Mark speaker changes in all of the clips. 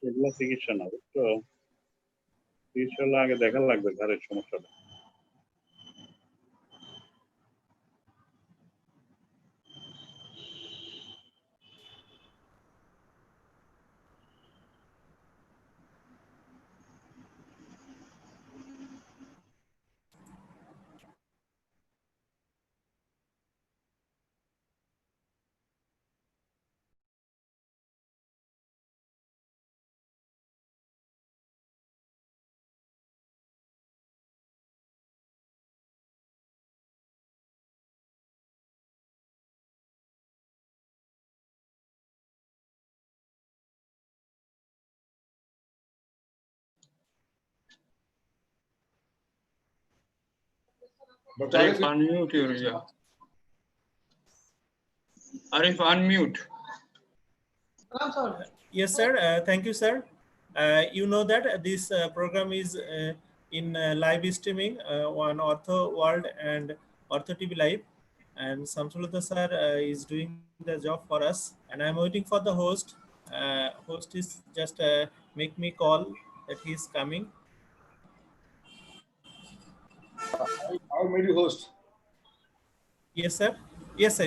Speaker 1: এগুলো চিকিৎসা না, বুঝছো? চিকিৎসা হলে আগে দেখা লাগবে ঘরের সমস্যাটা।
Speaker 2: Arif, unmute your Arif, unmute.
Speaker 3: Yes, sir. Thank you, sir. You know that this program is in live streaming on Ortho World and Ortho TV Live, and Samsulata sir is doing the job for us, and I'm waiting for the host. Host is just make me call that he is coming.
Speaker 4: I made you host.
Speaker 3: Yes, sir. Yes, sir.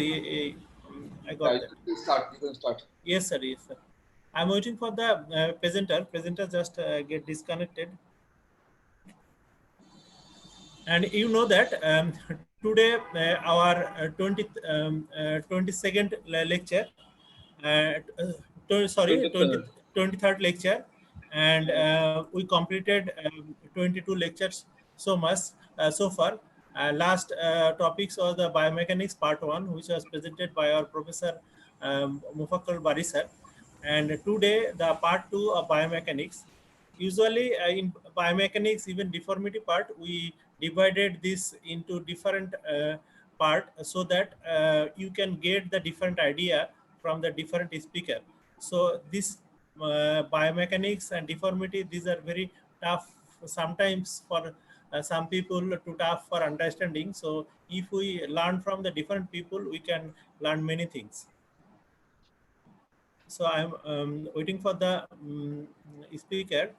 Speaker 3: I got that.
Speaker 4: You can start.
Speaker 3: Yes, sir. Yes, sir. I'm waiting for the presenter. Presenter just get disconnected. And you know that today our 22nd lecture, 23rd lecture, and we completed 22 lectures so much so far. Last topics was the biomechanics part 1, which was presented by our professor Mufakkar Bari sir, and today the part 2 of biomechanics. Usually in biomechanics, even deformity part, we divided this into different part so that you can get the different idea from the different speaker. So this biomechanics and deformity, these are very tough sometimes for some people, too tough for understanding. So if we learn from the different people, we can learn many things. So I'm waiting for the speaker.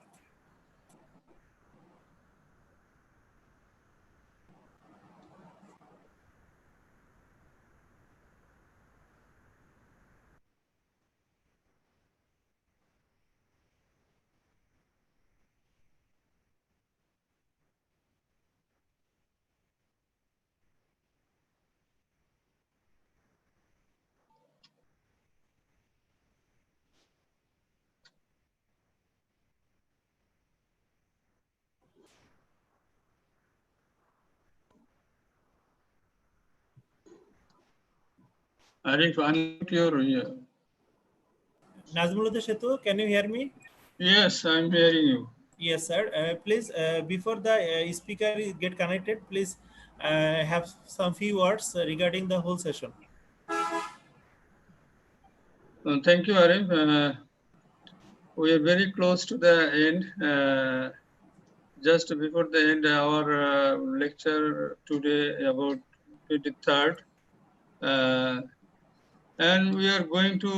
Speaker 2: Arif, unmute your
Speaker 3: Nazmullah Shetu, can you hear me?
Speaker 2: Yes, I'm hearing you.
Speaker 3: Yes, sir. Please, before the speaker get connected, please have some few words regarding the whole session.
Speaker 2: Thank you, Arif. We are very close to the end. Just before the end, our lecture today about 23rd. And we are going to,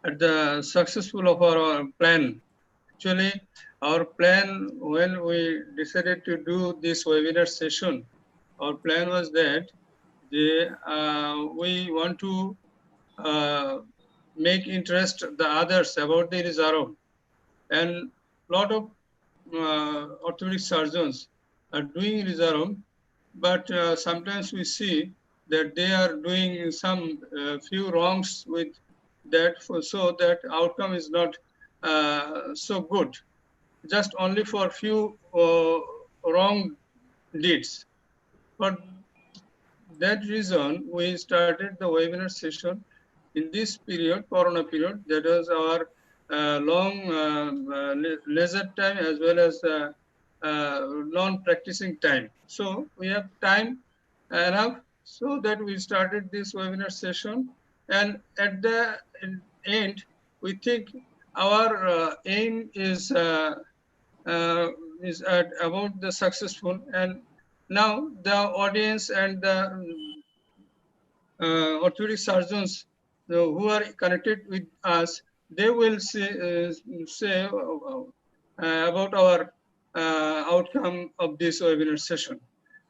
Speaker 2: at the successful of our plan. Actually, our plan, when we decided to do this webinar session, our plan was that we want to make interest the others about the ILIZAROV. And lot of orthopedic surgeons are doing ILIZAROV, but sometimes we see that they are doing some few wrongs with that, so that outcome is not so good, just only for few wrong deeds. For that reason, we started the webinar session in this period, Corona period. That was our long leisure time as well as non-practicing time. So we have time enough so that we started this webinar session. And at the end, we think our aim is about the successful. And now the audience and the orthopedic surgeons who are connected with us, they will say about our outcome of this webinar session.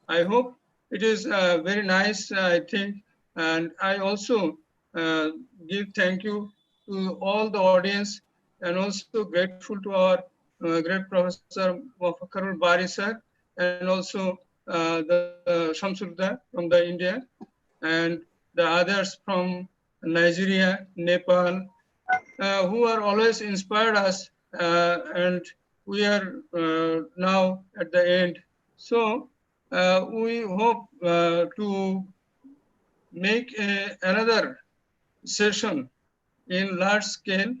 Speaker 2: I hope it is very nice, I think, and I also give thank you to all the audience and also grateful to our great Professor Mufakkarul Bari sir and also the Shamsulda from the India and the others from Nigeria, Nepal, who are always inspired us, and we are now at the end. So we hope to make another session in large scale,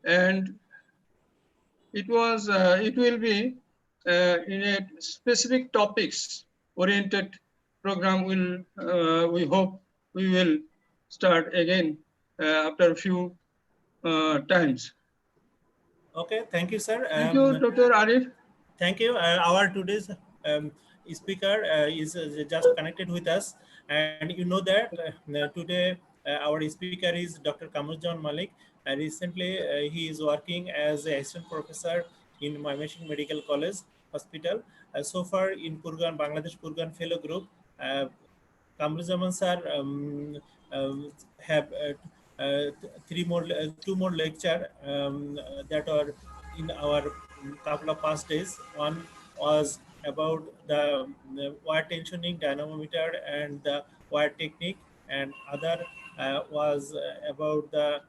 Speaker 2: and it will be in a specific topics oriented program. We hope we will start again after a few times.
Speaker 3: Okay, thank you, sir.
Speaker 2: Thank you, Dr. Arif.
Speaker 3: Thank you. Our today's speaker is just connected with us, and you know that today our speaker is Dr. KAMRUZZAMAN Malik. Recently, he is working as an assistant professor in Mymensingh Medical College Hospital. So far in Kurgan, Bangladesh Kurgan Fellow Group, KAMRUZZAMAN sir have two more lecture that are in our couple of past days. One was about the wire tensioning dynamometer and the wire technique, and other was about the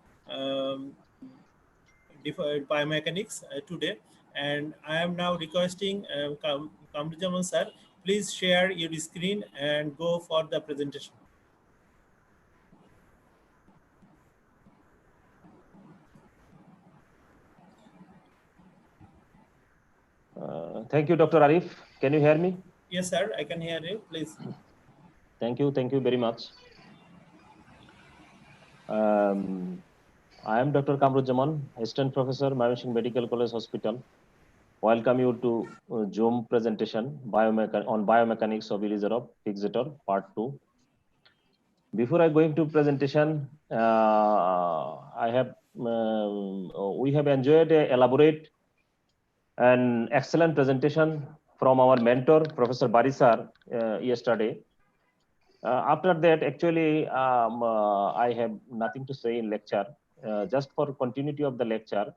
Speaker 3: biomechanics today. And I am now requesting KAMRUZZAMAN sir, please share your screen and go for the presentation.
Speaker 5: Thank you, Dr. Arif. Can you hear me?
Speaker 3: Yes, sir, I can hear you. Please.
Speaker 5: Thank you very much. I am Dr. KAMRUZZAMAN, Assistant Professor, Mymensingh Medical College Hospital. Welcome you to Zoom presentation on biomechanics of ILIZAROV fixator part 2. Before I go into presentation, we have enjoyed an elaborate and excellent presentation from our mentor, Professor Bari sir, yesterday. After that, actually, I have nothing to say in lecture. Just for continuity of the lecture,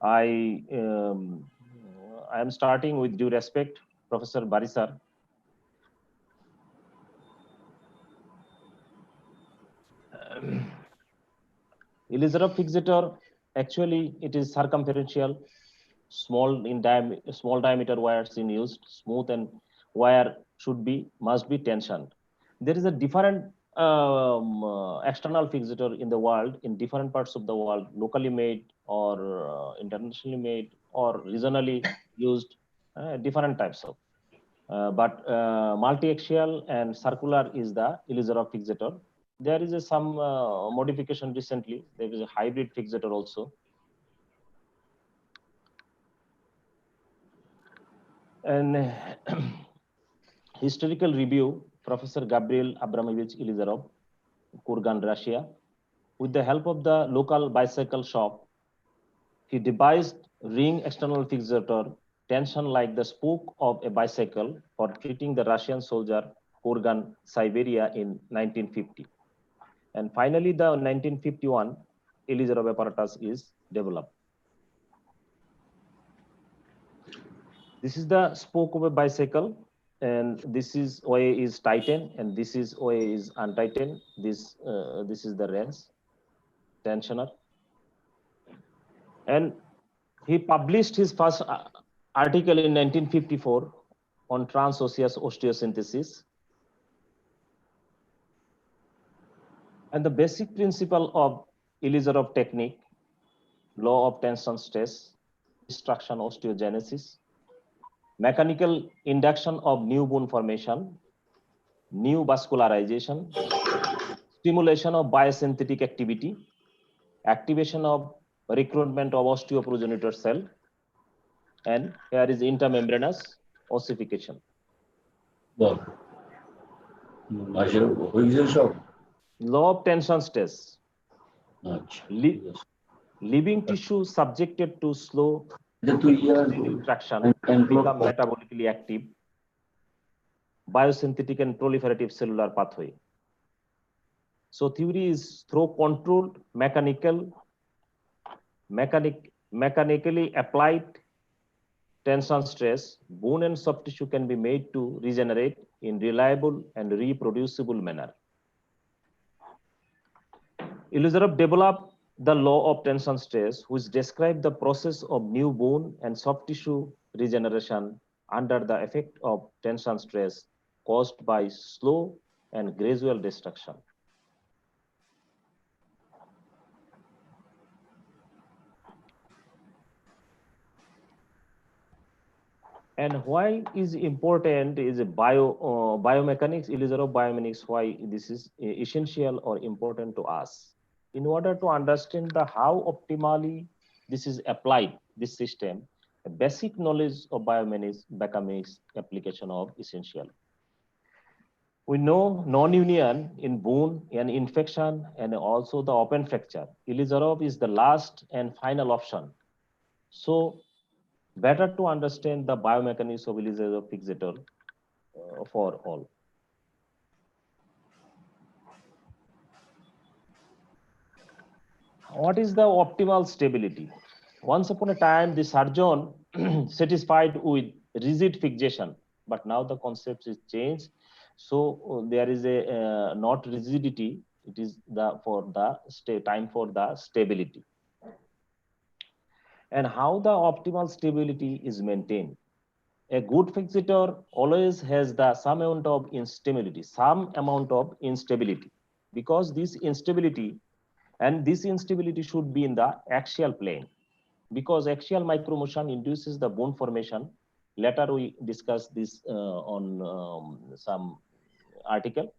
Speaker 5: I am starting with due respect, Professor Bari sir. ILIZAROV fixator, actually, it is circumferential, small diameter wires in used, smooth, and wire must be tensioned. There is a different external fixator in the world, in different parts of the world, locally made or internationally made or regionally used, different types of. But multi-axial and circular is the ILIZAROV fixator. There is some modification recently. There is a hybrid fixator also. And historical review, Professor Gabriel Abramovich ILIZAROV, Kurgan, Russia. With the help of the local bicycle shop, he devised ring external fixator tension like the spoke of a bicycle for treating the Russian soldier Kurgan, Siberia in 1950. And finally, the 1951 ILIZAROV apparatus is developed. This is the spoke of a bicycle, and this is OA is tightened, and this is OA is untightened. This is the wrench tensioner. And he published his first article in 1954 on transosseous osteosynthesis. And the basic principle of ILIZAROV technique, law of tension stress, destruction osteogenesis, mechanical induction of new bone formation, new vascularization, stimulation of biosynthetic activity, activation of recruitment of osteoprogenitor cell, and here is intermembranous ossification.
Speaker 6: Well,
Speaker 5: Law of tension stress. Living tissue subjected to slow retraction become metabolically active, biosynthetic and proliferative cellular pathway. So theory is through controlled mechanically applied tension stress, bone and soft tissue can be made to regenerate in reliable and reproducible manner. ILIZAROV developed the law of tension stress, which describes the process of new bone and soft tissue regeneration under the effect of tension stress caused by slow and gradual destruction. And why is important is a biomechanics, ILIZAROV biomechanics, why this is essential or important to us. In order to understand the how optimally this is applied, this system, a basic knowledge of biomechanics application of essential. We know non-union in bone and infection and also the open fracture. ILIZAROV is the last and final option. So better to understand the biomechanics of ILIZAROV fixator for all. What is the optimal stability? Once upon a time, the surgeon satisfied with rigid fixation, but now the concept is changed. So there is a not rigidity. It is the time for the stability. And how the optimal stability is maintained. A good fixator always has the some amount of instability, because this instability should be in the axial plane, because axial micromotion induces the bone formation. Later we discuss this on some article.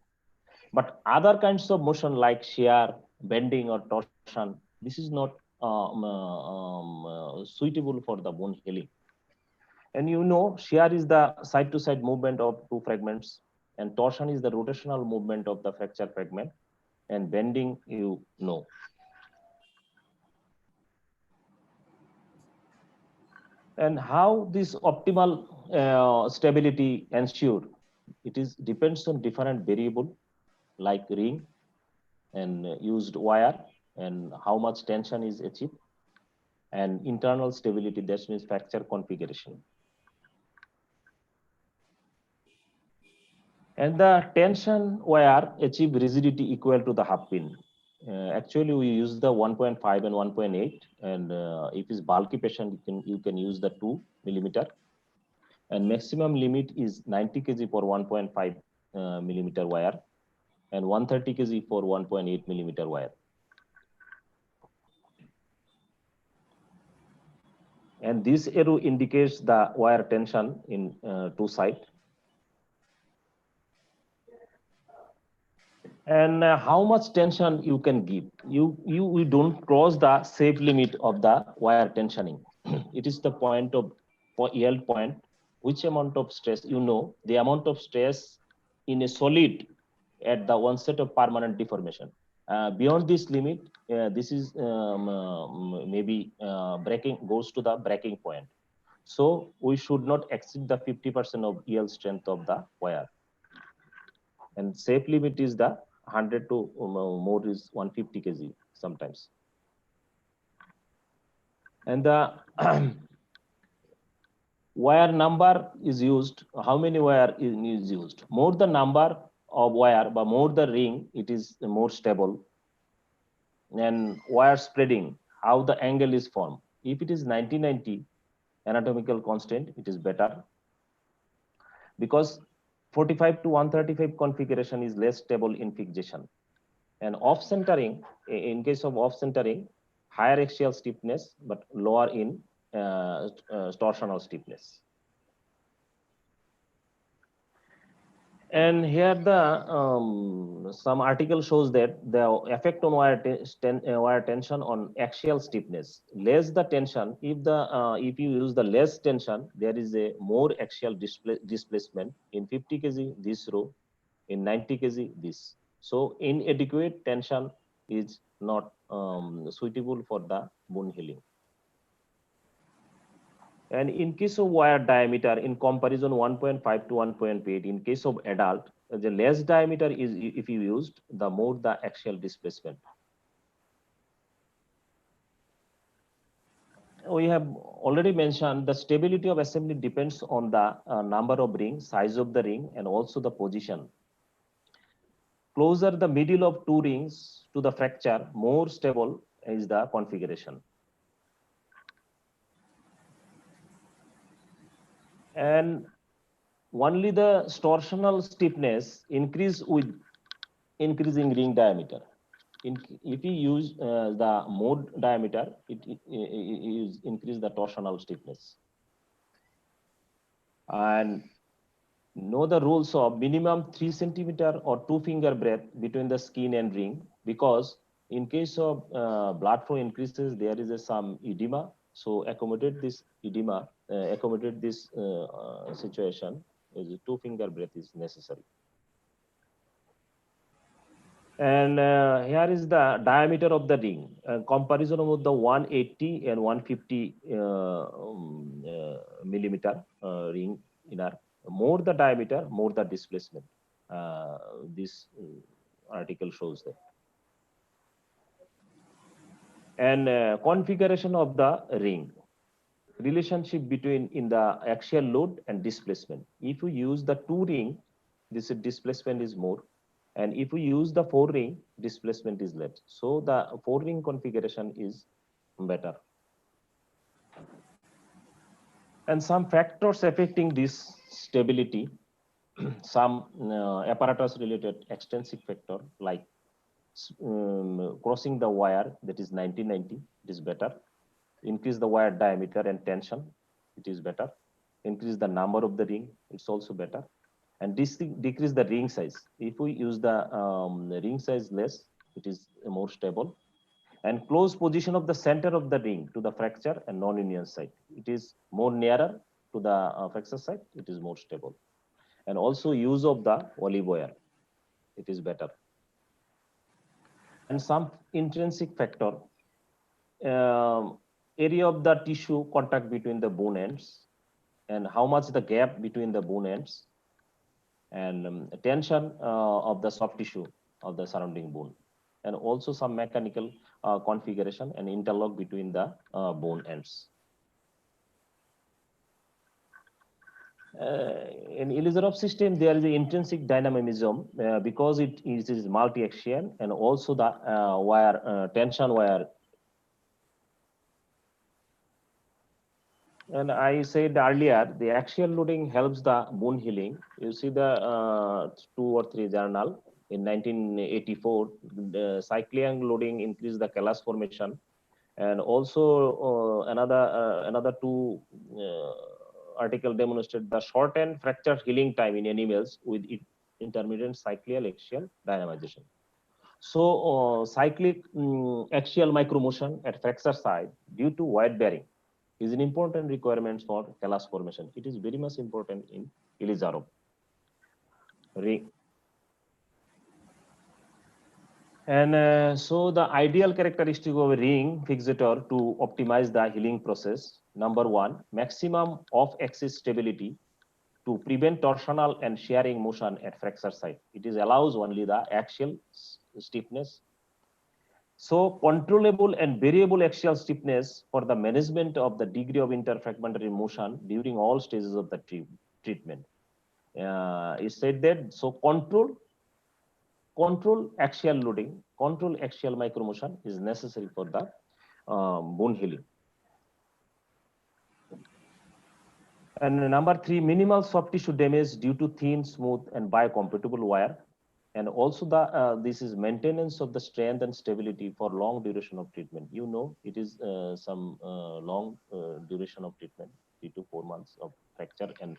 Speaker 5: But other kinds of motion like shear, bending or torsion, this is not suitable for the bone healing. And you know, shear is the side-to-side movement of two fragments, and torsion is the rotational movement of the fracture fragment, and bending, you know. And how this optimal stability ensured? It is depends on different variable like ring and used wire and how much tension is achieved, and internal stability, that means fracture configuration. And the tension wire achieve rigidity equal to the half pin. Actually, we use the 1.5 and 1.8, and if it's bulky patient, you can use the 2 millimeter. And maximum limit is 90 kg for 1.5 millimeter wire, and 130 kg for 1.8 millimeter wire. And this arrow indicates the wire tension in two sides. And how much tension you can give. We don't cross the safe limit of the wire tensioning. It is the point of yield point, which amount of stress, you know, the amount of stress in a solid at the onset of permanent deformation. Beyond this limit, this is maybe breaking, goes to the breaking point. So we should not exceed the 50% of yield strength of the wire. And safe limit is the 100 to more is 150 kg sometimes. And the wire number is used. How many wire is used? More the number of wire, but more the ring, it is more stable. And wire spreading, how the angle is formed. If it is 90-90 anatomical constant, it is better, because 45 to 135 configuration is less stable in fixation. And off centering, in case of off centering, higher axial stiffness, but lower in torsional stiffness. And here the some article shows that the effect on wire tension on axial stiffness. Less the tension, if you use the less tension, there is a more axial displacement. In 50 kg this row, in 90 kg this. So inadequate tension is not suitable for the bone healing. And in case of wire diameter, in comparison 1.5 to 1.8, in case of adult, the less diameter is if you used, the more the axial displacement. We have already mentioned the stability of assembly depends on the number of rings, size of the ring, and also the position. Closer the middle of two rings to the fracture, more stable is the configuration. And only the torsional stiffness increase with increasing ring diameter. If you use the more diameter, it increase the torsional stiffness. And know the rules of minimum 3 centimeter or 2 finger breadth between the skin and ring, because in case of blood flow increases, there is some edema. So accommodate this edema, accommodate this situation, is 2 finger breadth is necessary. And here is the diameter of the ring, comparison with the 180 and 150 millimeter ring inner. More the diameter, more the displacement. This article shows that. And configuration of the ring, relationship between in the axial load and displacement. If you use the 2 ring, this displacement is more. And if we use the 4 ring, displacement is less. So the 4 ring configuration is better. And some factors affecting this stability, some apparatus related extrinsic factor like crossing the wire, that is 1990, it is better. Increase the wire diameter and tension, it is better. Increase the number of the ring, it's also better. And decrease the ring size. If we use the ring size less, it is more stable. And close position of the center of the ring to the fracture and non-union site. It is more nearer to the fracture site, it is more stable. And also use of the olive wire, it is better. And some intrinsic factor, area of the tissue contact between the bone ends, and how much the gap between the bone ends, and tension of the soft tissue of the surrounding bone, and also some mechanical configuration and interlock between the bone ends. In ILIZAROV system, there is an intrinsic dynamism because it is multi-axial, and also the wire tension wire. And I said earlier, the axial loading helps the bone healing. You see the 2 or 3 journal in 1984, the cyclic loading increased the callus formation, and also another 2 article demonstrated the shortened fracture healing time in animals with intermittent cyclic axial dynamization. So cyclic axial micromotion at fracture site due to weight bearing is an important requirement for callus formation. It is very much important in ILIZAROV. And so the ideal characteristic of a ring fixator to optimize the healing process: number 1, maximum off-axis stability to prevent torsional and shearing motion at fracture site. It is allows only the axial stiffness. So controllable and variable axial stiffness for the management of the degree of interfragmentary motion during all stages of the treatment. It said that, so control axial loading, control axial micromotion is necessary for the bone healing. And number 3, minimal soft tissue damage due to thin, smooth, and biocompatible wire. And also the this is maintenance of the strength and stability for long duration of treatment. You know, it is some long duration of treatment, 3 to 4 months of fracture, and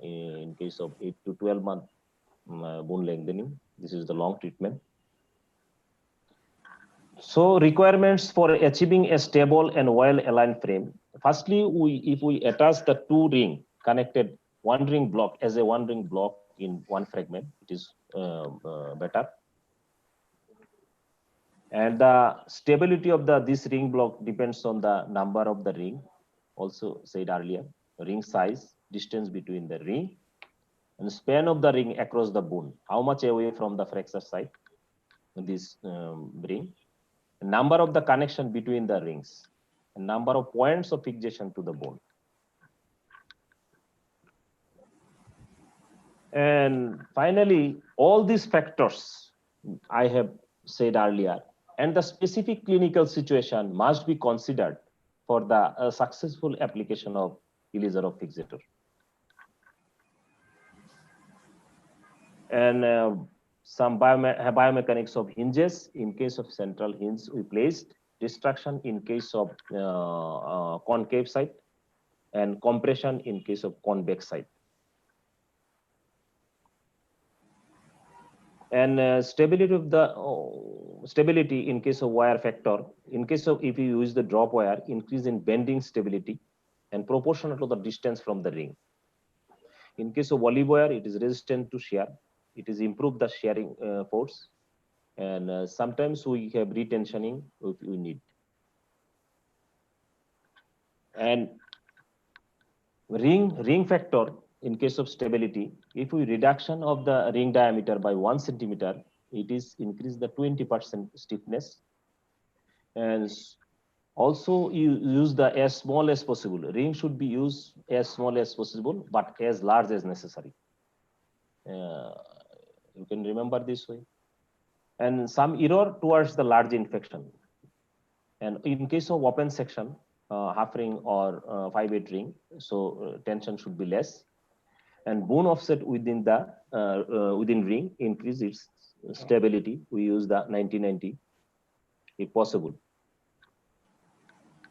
Speaker 5: in case of 8 to 12 month bone lengthening, this is the long treatment. So requirements for achieving a stable and well-aligned frame. Firstly, if we attach the 2 ring connected, 1 ring block as a 1 ring block in 1 fragment, it is better. And the stability of this ring block depends on the number of the ring, also said earlier, ring size, distance between the ring, and span of the ring across the bone, how much away from the fracture site this ring, number of the connection between the rings, and number of points of fixation to the bone. And finally, all these factors I have said earlier, and the specific clinical situation must be considered for the successful application of ILIZAROV fixator. And some biomechanics of hinges. In case of central hinge, we placed destruction in case of concave site, and compression in case of convex site. And stability of the stability in case of wire factor. In case of, if you use the drop wire, increase in bending stability and proportional to the distance from the ring. In case of olive wire, it is resistant to shear. It is improved the shearing force, and sometimes we have retensioning if we need. And ring factor in case of stability, if we reduction of the ring diameter by 1 centimeter, it is increase the 20% stiffness. And also you use the as small as possible. Ring should be used as small as possible, but as large as necessary. You can remember this way. And some error towards the large infection. And in case of open section, half ring or 5/8 ring, so tension should be less. And bone offset within the within ring increase its stability. We use the 90-90 if possible.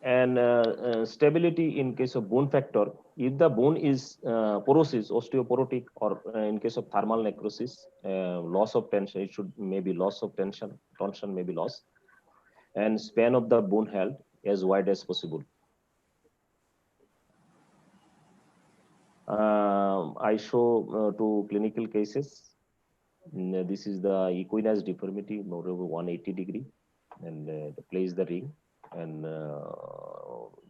Speaker 5: And stability in case of bone factor, if the bone is porosis, osteoporotic, or in case of thermal necrosis, loss of tension, it should maybe loss of tension may be lost, and span of the bone held as wide as possible. I show two clinical cases. This is the equinus deformity, more over 180 degree, and place the ring, and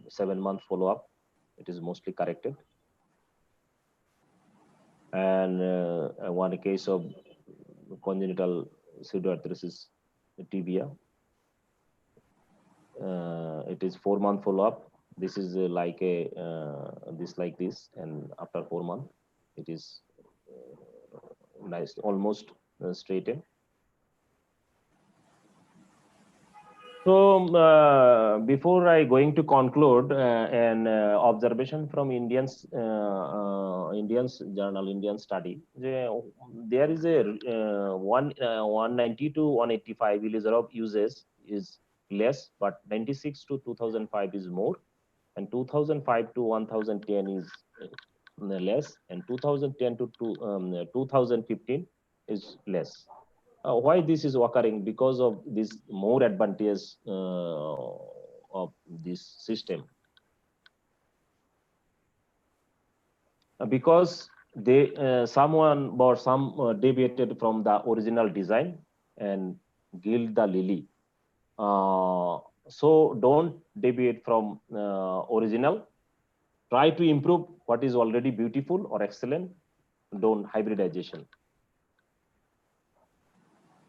Speaker 5: 7-month follow-up, it is mostly corrected. And one case of congenital pseudoarthrosis tibia, it is 4-month follow-up. This is like a like this, and after 4 months, it is nice, almost straightened. So before I going to conclude, an observation from Indians journal, Indian study, there is a 190 to 185 ILIZAROV uses is less, but 96 to 2005 is more, and 2005 to 1010 is less, and 2010 to 2015 is less. Why this is occurring? Because of this more advantage of this system. Because they someone or some deviated from the original design and gild the lily. So don't deviate from original. Try to improve what is already beautiful or excellent. Don't hybridization.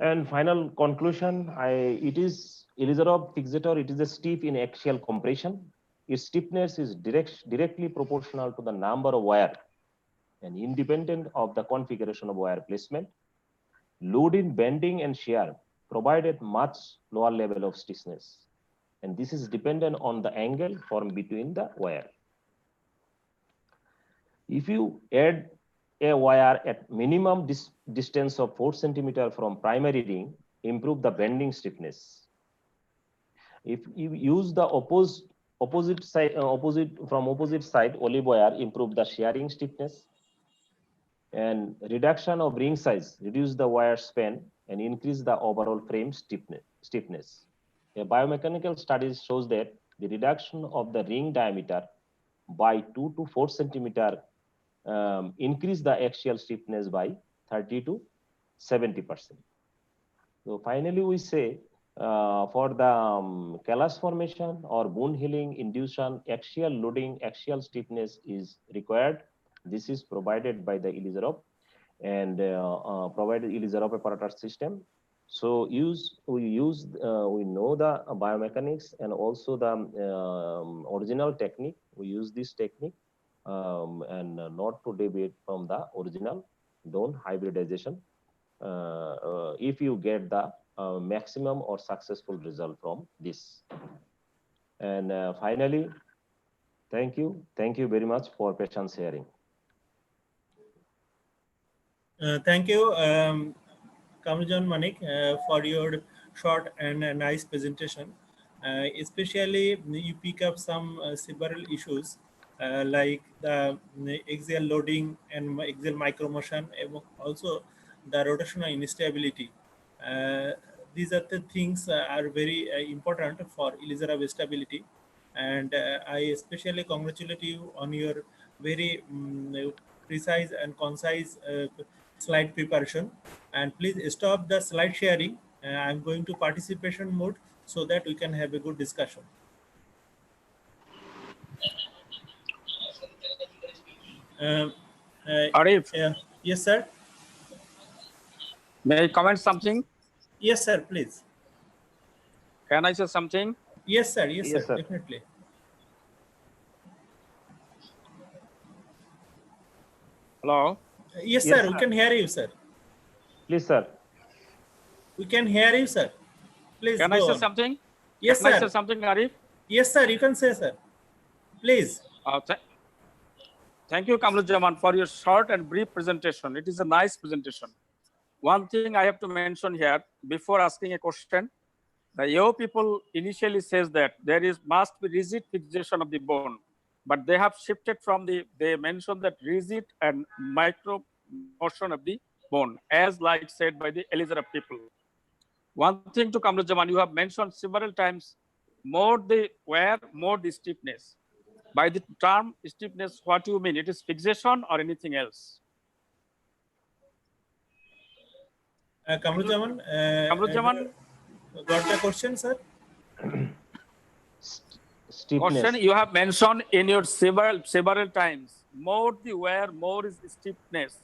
Speaker 5: And final conclusion, it is ILIZAROV fixator. It is a stiff in axial compression. Its stiffness is directly proportional to the number of wire and independent of the configuration of wire placement. Load in bending and shear provided much lower level of stiffness, and this is dependent on the angle formed between the wire. If you add a wire at minimum distance of 4 centimeter from primary ring, improve the bending stiffness. If you use the opposite side olive wire, improve the shearing stiffness. And reduction of ring size, reduce the wire span and increase the overall frame stiffness. A biomechanical studies shows that the reduction of the ring diameter by 2 to 4 centimeter increase the axial stiffness by 30 to 70%. So finally, we say For the callus formation or wound healing induction, axial loading, axial stiffness is required. This is provided by the ILIZAROV and provided ILIZAROV apparatus system. So we know the biomechanics and also the original technique. We use this technique and not to deviate from the original, don't hybridization. If you get the maximum or successful result from this. And finally, thank you very much for patient sharing.
Speaker 3: Thank you, KAMRUZZAMAN, for your short and nice presentation. Especially you pick up some several issues like the axial loading and axial micromotion, and also the rotational instability. These are the things are very important for ILIZAROV stability. And I especially congratulate you on your very precise and concise slide preparation. And please stop the slide sharing. I'm going to participation mode so that we can have a good discussion.
Speaker 6: Arif,
Speaker 3: Yes, sir.
Speaker 6: may I comment something?
Speaker 3: Yes, sir, please.
Speaker 6: Can I say something?
Speaker 3: Yes, sir. Yes,
Speaker 5: Yes,
Speaker 3: sir.
Speaker 5: sir.
Speaker 3: Definitely.
Speaker 6: Hello?
Speaker 3: Yes,
Speaker 5: Yes,
Speaker 3: sir.
Speaker 5: sir.
Speaker 3: We can hear you, sir.
Speaker 5: Please, sir.
Speaker 3: We can hear you, sir. Please
Speaker 6: Can
Speaker 3: go
Speaker 6: I say
Speaker 3: on.
Speaker 6: something?
Speaker 3: Yes,
Speaker 6: Can I say
Speaker 3: sir.
Speaker 6: something, Arif?
Speaker 3: Yes, sir. You can say, sir. Please.
Speaker 6: Thank you, KAMRUZZAMAN, for your short and brief presentation. It is a nice presentation. One thing I have to mention here before asking a question, the Yao people initially says that must be rigid fixation of the bone, but they have shifted from they mentioned that rigid and micro motion of the bone, as like said by the ILIZAROV people. One thing to KAMRUZZAMAN, you have mentioned several times, more the wear, more the stiffness. By the term stiffness, what do you mean? It is fixation or anything else?
Speaker 3: KAMRUZZAMAN,
Speaker 6: KAMRUZZAMAN,
Speaker 3: got the question, sir?
Speaker 5: Stiffness.
Speaker 6: question you have mentioned in your several times. More the wear, more is the stiffness.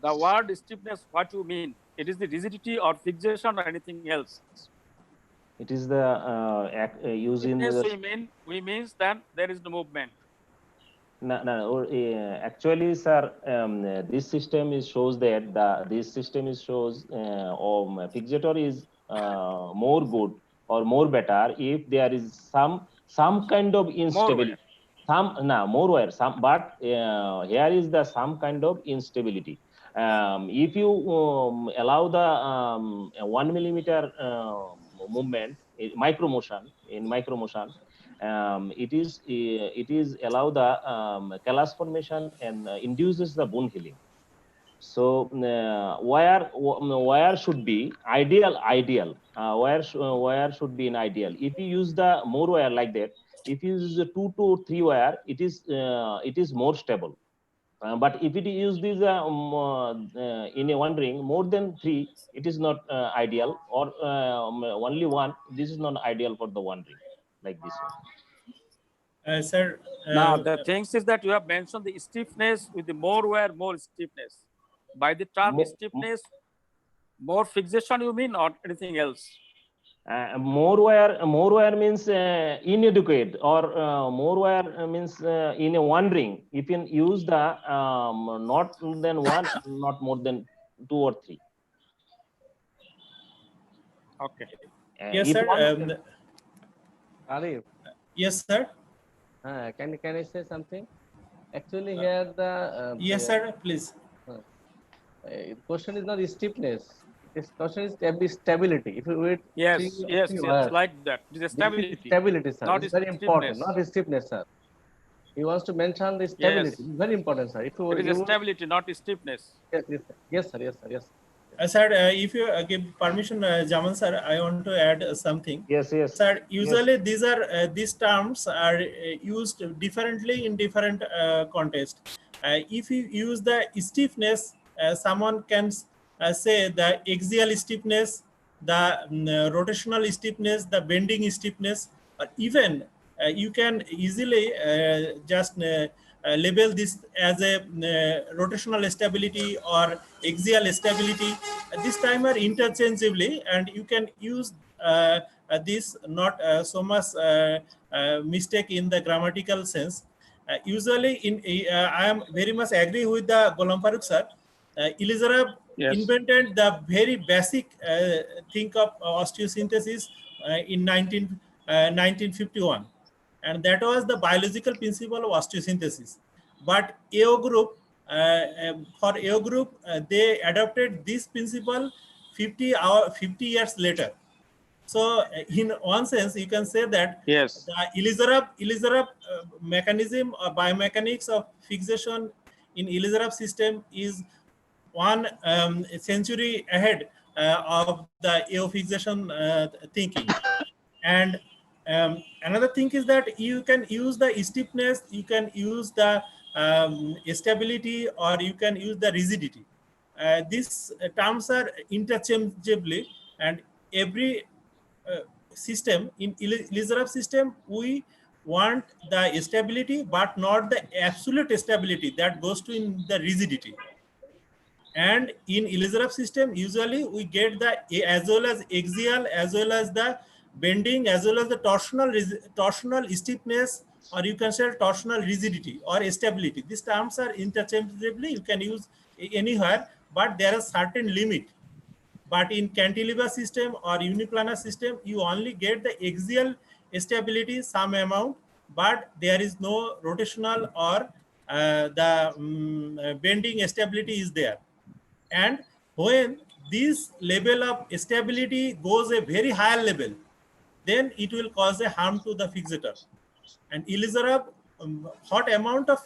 Speaker 6: The word stiffness, what you mean? It is the rigidity or fixation or anything else?
Speaker 5: It is the using
Speaker 6: Stiffness
Speaker 5: the
Speaker 6: we means that there is no movement.
Speaker 5: no, actually, sir, this system is shows that this system is shows fixator is more good or more better if there is some kind of instability. More wear, but here is the some kind of instability. If you allow the 1 millimeter movement, micro motion, it is allow the callus formation and induces the bone healing. So wire should be ideal. Wire should be in ideal. If you use the more wire like that, if you use the 2 to 3 wire, it is more stable. But if it is this in a one ring more than 3, it is not ideal, or only one. This is not ideal for the one ring like this one.
Speaker 3: Sir.
Speaker 6: Now the things is that you have mentioned the stiffness with the more wear, more stiffness. By the term stiffness, more fixation you mean or anything else?
Speaker 5: More wear means inadequate, or more wear means in a one ring. If you use the not than one, not more than 2 or 3.
Speaker 6: Okay.
Speaker 3: Yes, sir.
Speaker 7: Arif.
Speaker 3: Yes, sir.
Speaker 7: Can I say something? Actually, here the
Speaker 3: yes, sir. Please.
Speaker 7: The question is not stiffness. This question is stability. If you wait,
Speaker 6: yes, like that. It is stability.
Speaker 7: Stability, sir.
Speaker 6: Not
Speaker 7: it's very important. Not stiffness, sir. He wants to mention the stability.
Speaker 6: Yes.
Speaker 7: It's very important, sir. If you,
Speaker 6: it is stability, not stiffness.
Speaker 7: Yes, sir.
Speaker 3: Sir, if you give permission, Jaman sir, I want to add something.
Speaker 5: Yes.
Speaker 3: Sir, usually these terms are used differently in different contexts. If you use the stiffness, someone can say the axial stiffness the rotational stiffness, the bending stiffness, or even you can easily just label this as a rotational stability or axial stability. This time are interchangeably, and you can use this not so much mistake in the grammatical sense. Usually, I am very much agree with the Ghulam Farooq sir. ILIZAROV
Speaker 6: Yes.
Speaker 3: invented the very basic thing of osteosynthesis in 1951, and that was the biological principle of osteosynthesis. But AO group, for AO group, they adopted this principle 50 years later. So in one sense, you can say that
Speaker 6: Yes.
Speaker 3: the ILIZAROV mechanism or biomechanics of fixation in ILIZAROV system is one century ahead of the AO fixation thinking. And another thing is that you can use the stiffness, you can use the stability, or you can use the rigidity. These terms are interchangeably, and every system in ILIZAROV system, we want the stability, but not the absolute stability that goes to in the rigidity. And in ILIZAROV system, usually we get the as well as axial, as well as the bending, as well as the torsional stiffness, or you can say torsional rigidity or stability. These terms are interchangeably, you can use anywhere, but there is certain limit. But in cantilever system or uniplanar system, you only get the axial stability some amount, but there is no rotational or the bending stability is there. And when this level of stability goes a very higher level, then it will cause a harm to the fixator. And ILIZAROV, what amount of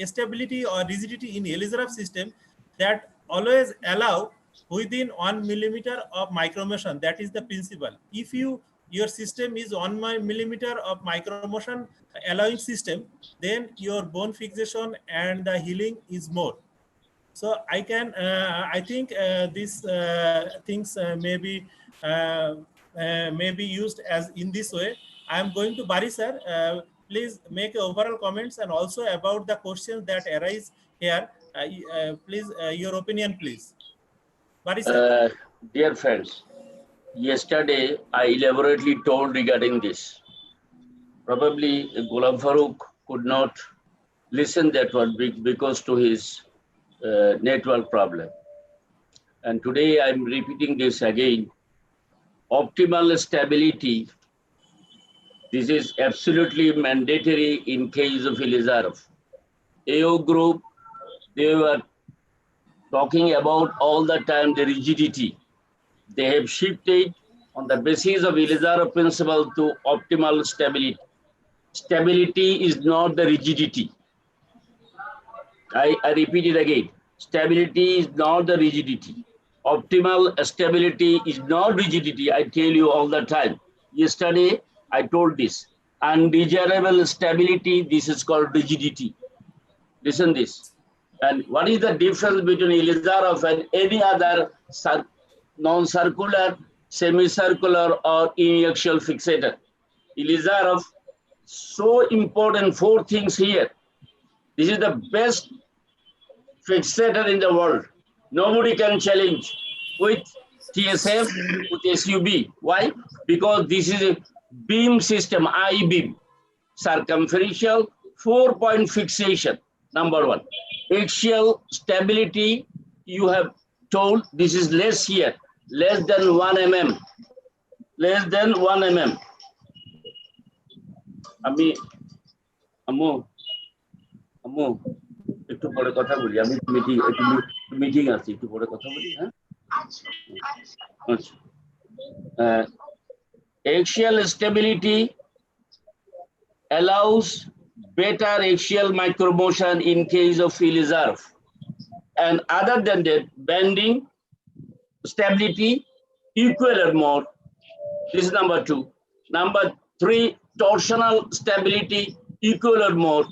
Speaker 3: stability or rigidity in ILIZAROV system that always allow within 1 millimeter of micromotion. That is the principle. If your system is 1 millimeter of micromotion allowing system, then your bone fixation and the healing is more. So I think these things may be used as in this way. I am going to Bari sir. Please make overall comments and also about the questions that arise here. Please, your opinion, please. Bari sir.
Speaker 8: Dear friends, yesterday I elaborately told regarding this. Probably Ghulam Farooq could not listen that one because to his network problem. And today I'm repeating this again. Optimal stability, this is absolutely mandatory in case of ILIZAROV. AO group, they were talking about all the time the rigidity. They have shifted on the basis of ILIZAROV principle to optimal stability. Stability is not the rigidity. I repeat it again. Stability is not the rigidity. Optimal stability is not rigidity. I tell you all the time. Yesterday, I told this. Undesirable stability, this is called rigidity. Listen this. And what is the difference between ILIZAROV and any other non-circular, semicircular, or uniaxial fixator? ILIZAROV, so important 4 things here. This is the best fixator in the world. Nobody can challenge with TSF, with SUB. Why? Because this is a beam system, I-beam, circumferential 4-point fixation, number 1. Axial stability, you have told this is less here, less than 1 mm. Less than 1 mm. Ammu, একটু পরে কথা বলি, আমি meeting আছে, একটু পরে কথা বলি, হ্যাঁ? Axial stability allows better axial micromotion in case of ILIZAROV. And other than that, bending, stability, equal or more. This is number 2. Number 3, torsional stability, equal or more.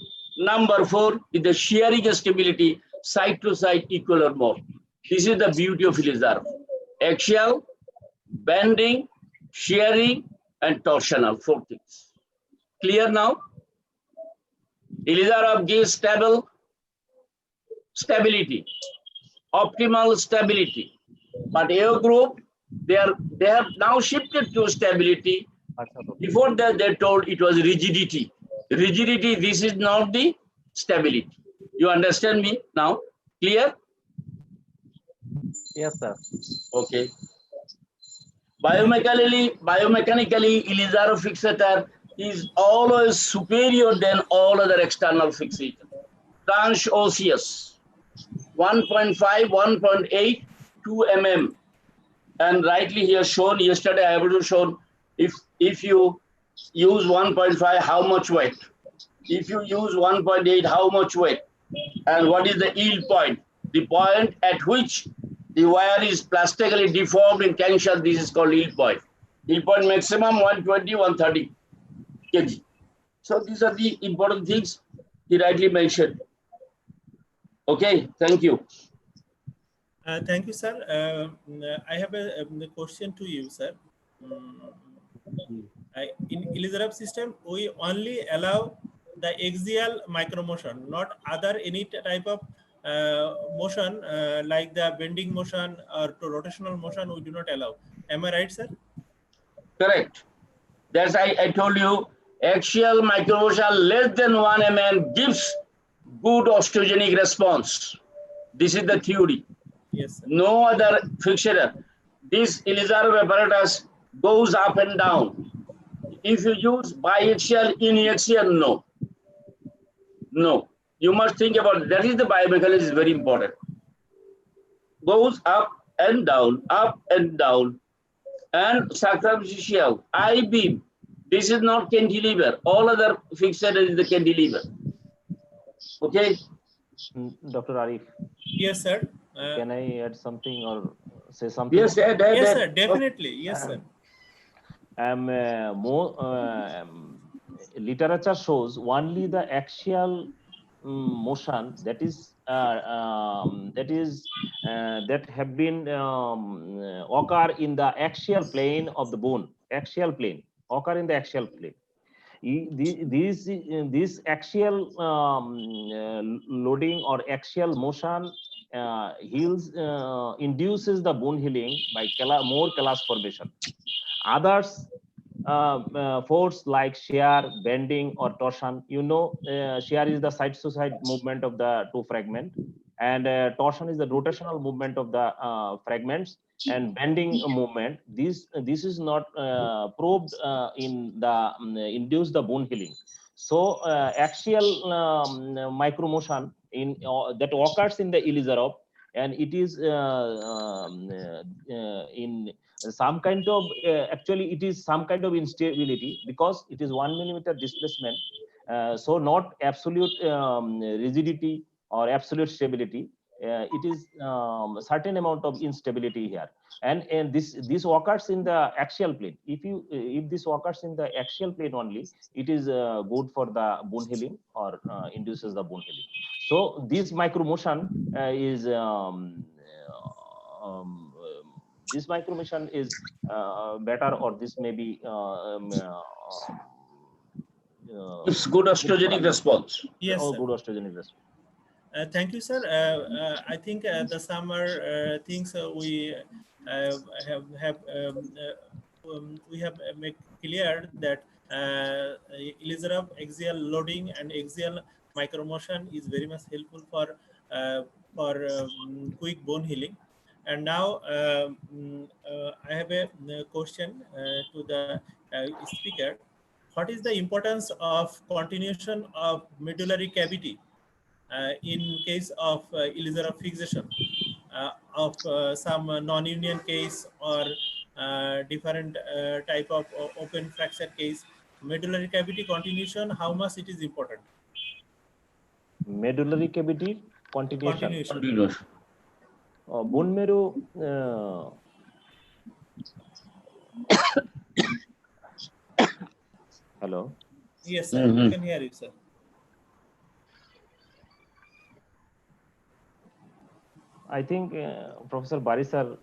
Speaker 8: Number 4 is the shearing stability, side to side, equal or more. This is the beauty of ILIZAROV. Axial, bending, shearing, and torsional, 4 things. Clear now? ILIZAROV gives stability, optimal stability. But AO group, they have now shifted to stability. Before that, they told it was rigidity. Rigidity, this is not the stability. You understand me now? Clear?
Speaker 7: Yes, sir.
Speaker 8: Okay. Biomechanically, ILIZAROV fixator is always superior than all other external fixator. Transosseous, 1.5, 1.8, 2 mm. And rightly here shown, yesterday I have shown if you use 1.5, how much weight? If you use 1.8, how much weight? And what is the yield point? The point at which the wire is plastically deformed in tension, this is called yield point. Yield point maximum 120, 130 kg. So these are the important things he rightly mentioned. Okay, thank you.
Speaker 3: Thank you, sir. I have a question to you, sir. In ILIZAROV system, we only allow the axial micromotion, not other any type of motion like the bending motion or rotational motion. We do not allow. Am I right, sir?
Speaker 8: Correct. That's I told you, axial micromotion less than 1 mm gives good osteogenic response. This is the theory.
Speaker 3: Yes, sir.
Speaker 8: No other fixator. This ILIZAROV apparatus goes up and down. If you use biaxial, uniaxial, no. No. You must think about it. That is the biomechanics is very important. Goes up and down, up and down. And circumferential, I-beam. This is not cantilever. All other fixator is the cantilever. Okay?
Speaker 5: Dr. Arif,
Speaker 3: Yes, sir.
Speaker 5: can I add something or say something?
Speaker 8: Yes,
Speaker 3: Yes, sir. Definitely. Yes, sir.
Speaker 5: Literature shows only the axial motion that have been occur in the axial plane of the bone. Axial plane occur in the axial plane. This axial loading or axial motion induces the bone healing by more callus formation. Others force like shear, bending, or torsion. You know, shear is the side-to-side movement of the two fragments, and torsion is the rotational movement of the fragments, and bending movement. This is not probed in the induce the bone healing. So axial micromotion in that occurs in the ILIZAROV, and it is in some kind of actually it is some kind of instability because it is 1 millimeter displacement, so not absolute rigidity or absolute stability. It is certain amount of instability here, and this occurs in the axial plane. If this occurs in the axial plane only, it is good for the bone healing or induces the bone healing. So this micromotion is this micromotion is better, or this may be
Speaker 8: It's good osteogenic response.
Speaker 3: Yes,
Speaker 5: all
Speaker 3: sir.
Speaker 5: good osteogenic response.
Speaker 3: Thank you, sir. I think the summer things we have made clear that ILIZAROV axial loading and axial micromotion is very much helpful for quick bone healing. And now I have a question to the speaker. What is the importance of continuation of medullary cavity in case of ILIZAROV fixation of some non-union case or different type of open fracture case? Medullary cavity continuation, how much it is important?
Speaker 5: Medullary cavity continuation.
Speaker 8: Continuation.
Speaker 5: Bone marrow. Hello.
Speaker 3: Yes, sir. I can hear you, sir.
Speaker 5: I think Professor Barisar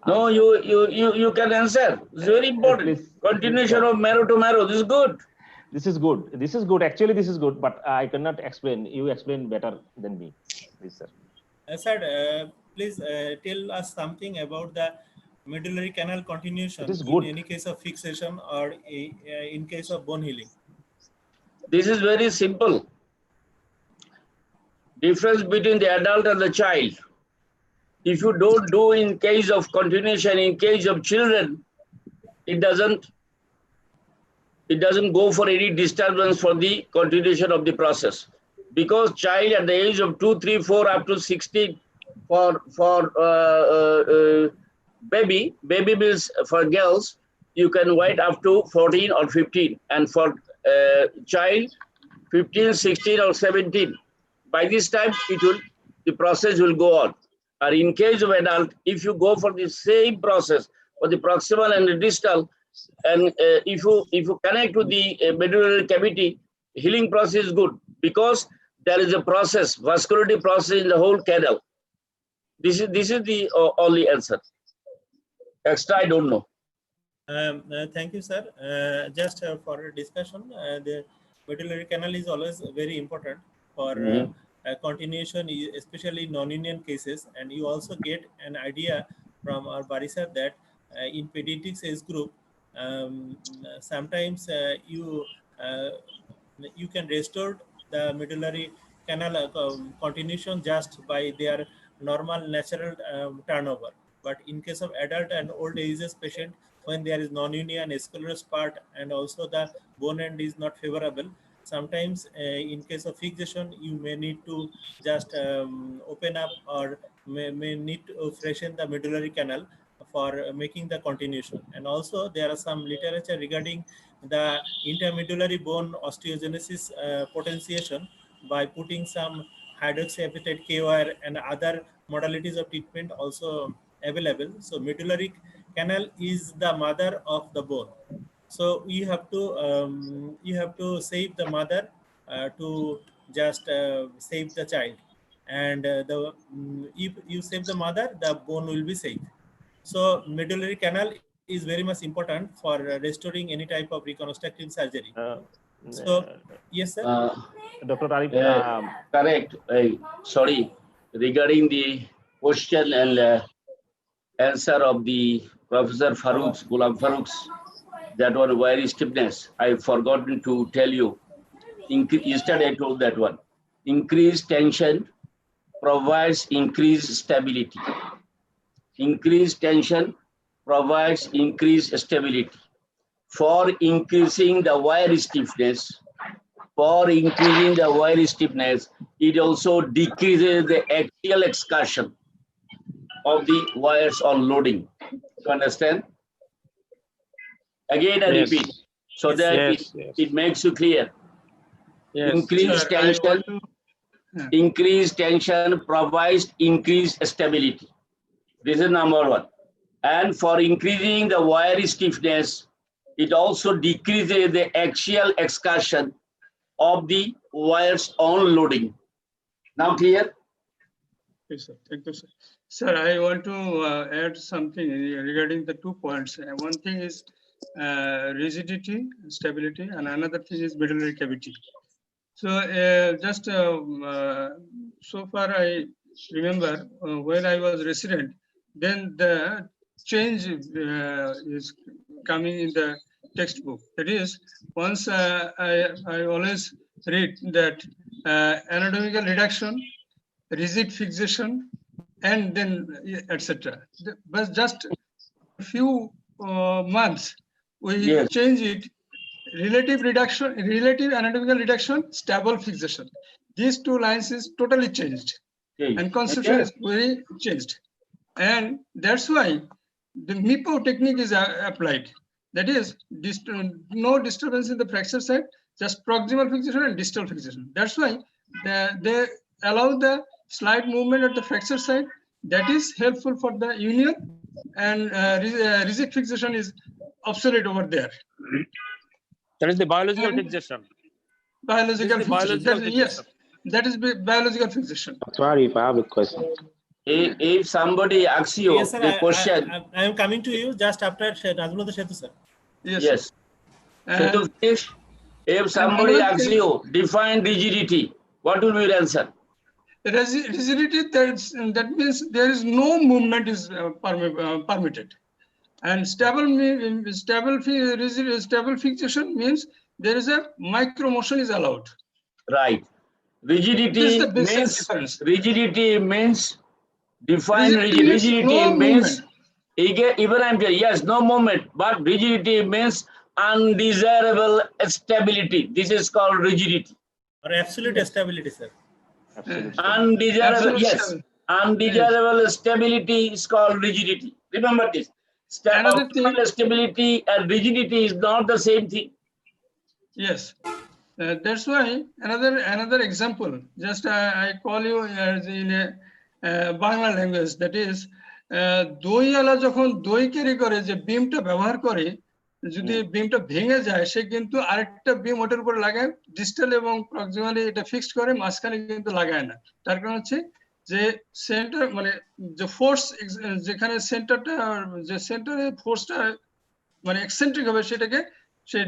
Speaker 8: No, you can answer. It's very important.
Speaker 5: Please,
Speaker 8: Continuation
Speaker 5: please,
Speaker 8: of marrow to marrow. This is good.
Speaker 5: This is good. This is good. Actually, this is good, but I cannot explain. You explain better than me, please, sir.
Speaker 3: Sir, please tell us something about the medullary canal continuation
Speaker 5: It is
Speaker 3: in
Speaker 5: good.
Speaker 3: any case of fixation or in case of bone healing.
Speaker 8: This is very simple. Difference between the adult and the child. If you don't do in case of continuation, in case of children, it doesn't go for any disturbance for the continuation of the process. Because child at the age of 2, 3, 4 up to 16 for baby means for girls, you can wait up to 14 or 15, and for child 15, 16 or 17. By this time the process will go on. Or in case of adult, if you go for the same process for the proximal and the distal, and if you connect with the medullary cavity, healing process is good, because there is a process, vascularity process in the whole canal. This is the only answer. Extra, I don't know.
Speaker 3: Thank you, sir. Just for a discussion, the medullary canal is always very important for continuation, especially non-union cases. And you also get an idea from our Barisa that in pediatrics age group, sometimes you can restore the medullary canal continuation just by their normal natural turnover. But in case of adult and old ages patient, when there is non-union, sclerous part, and also the bone end is not favorable, sometimes in case of fixation, you may need to just open up, or may need to freshen the medullary canal for making the continuation. And also there are some literature regarding the intermedullary bone osteogenesis potentiation by putting some hydroxyapatite K wire and other modalities of treatment also available. So medullary canal is the mother of the bone. So you have to save the mother to just save the child, and if you save the mother, the bone will be safe. So medullary canal is very much important for restoring any type of reconstructive surgery. So yes, sir.
Speaker 5: Dr. Arif,
Speaker 8: Correct. Sorry, regarding the question and answer of the Professor Farouk's, Ghulam Farouk's, that one wire stiffness, I forgotten to tell you. Yesterday I told that one. Increased tension provides increased stability. Increased tension provides increased stability. For increasing the wire stiffness, it also decreases the axial excursion of the wires on loading. You understand? Again, I repeat, so that it makes you clear.
Speaker 6: Yes.
Speaker 8: Increased tension provides increased stability. This is number one. And for increasing the wire stiffness, it also decreases the axial excursion of the wires on loading. Now clear?
Speaker 2: Yes, sir. Thank you, sir. Sir, I want to add something regarding the 2 points. One thing is rigidity, stability, and another thing is medullary cavity. So so far I remember when I was resident, then the change is coming in the textbook. That is, once I always read that anatomical reduction, rigid fixation, and then etc. But just a few months we change it. Relative anatomical reduction, stable fixation. These 2 lines is totally changed, and conception is very changed, and that's why the MIPO technique is applied. That is, no disturbance in the fracture side, just proximal fixation and distal fixation. That's why they allow the slight movement at the fracture side. That is helpful for the union, and rigid fixation is obsolete over there.
Speaker 6: That is the biological fixation.
Speaker 2: Biological fixation. Yes, that is biological fixation.
Speaker 9: Sorry if I have a question.
Speaker 8: If somebody asks you
Speaker 3: Yes, sir.
Speaker 8: the question,
Speaker 3: I am coming to you just after Najmullah Setu, sir.
Speaker 8: yes.
Speaker 2: And,
Speaker 8: So to finish, if somebody
Speaker 2: another
Speaker 8: asks
Speaker 2: thing-
Speaker 8: you, define rigidity, what will be your answer?
Speaker 2: rigidity, that means there is no movement is permitted. And stable fixation means there is a micro motion is allowed.
Speaker 8: Right.
Speaker 2: This is
Speaker 8: Rigidity
Speaker 2: the basic
Speaker 8: means
Speaker 2: difference.
Speaker 8: define
Speaker 2: Rigidity means no movement.
Speaker 8: even I'm saying, yes, no movement, but rigidity means undesirable stability. This is called rigidity.
Speaker 3: Or absolute stability, sir.
Speaker 5: Absolute
Speaker 8: Undesirable,
Speaker 2: Absolute
Speaker 8: yes.
Speaker 2: stability.
Speaker 8: Undesirable stability is called rigidity. Remember this.
Speaker 2: Another thing-
Speaker 8: Optimal stability and rigidity is not the same thing.
Speaker 2: Yes, that's why another example. Just I call you as in a Bangla language. That is, দইওয়ালা যখন দই carry করে যে বিমটা ব্যবহার করে, যদি বিমটা ভেঙে যায়, সে কিন্তু আরেকটা বিম ওটার উপর লাগায়, ডিস্টাল এবং প্রক্সিমালি এটা ফিক্সড করে, মাঝখানে কিন্তু লাগায় না। তার কারণ হচ্ছে যে সেন্টার মানে যে ফোর্স যেখানে সেন্টারটা যে সেন্টারে ফোর্সটা মানে এক্সেন্ট্রিক হবে সেটাকে সে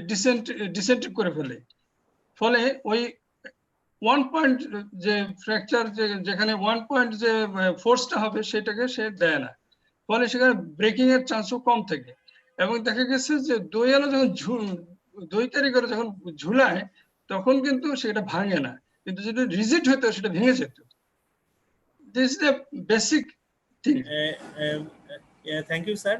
Speaker 2: ডিসেন্ট্রিক করে ফেলে। ফলে ওই 1 পয়েন্ট যে ফ্র্যাকচার যেখানে 1 পয়েন্ট যে ফোর্সটা হবে সেটাকে সে দেয় না। ফলে সেখানে ব্রেকিং এর চান্সও কম থাকে। এবং দেখা গেছে যে দইওয়ালা যখন দই ক্যারি করে যখন ঝুলায় তখন কিন্তু সেটা ভাঙে না, কিন্তু যদি রিজিড হতো সেটা ভেঙে যেত। This is the basic thing.
Speaker 3: Yeah, thank you, sir,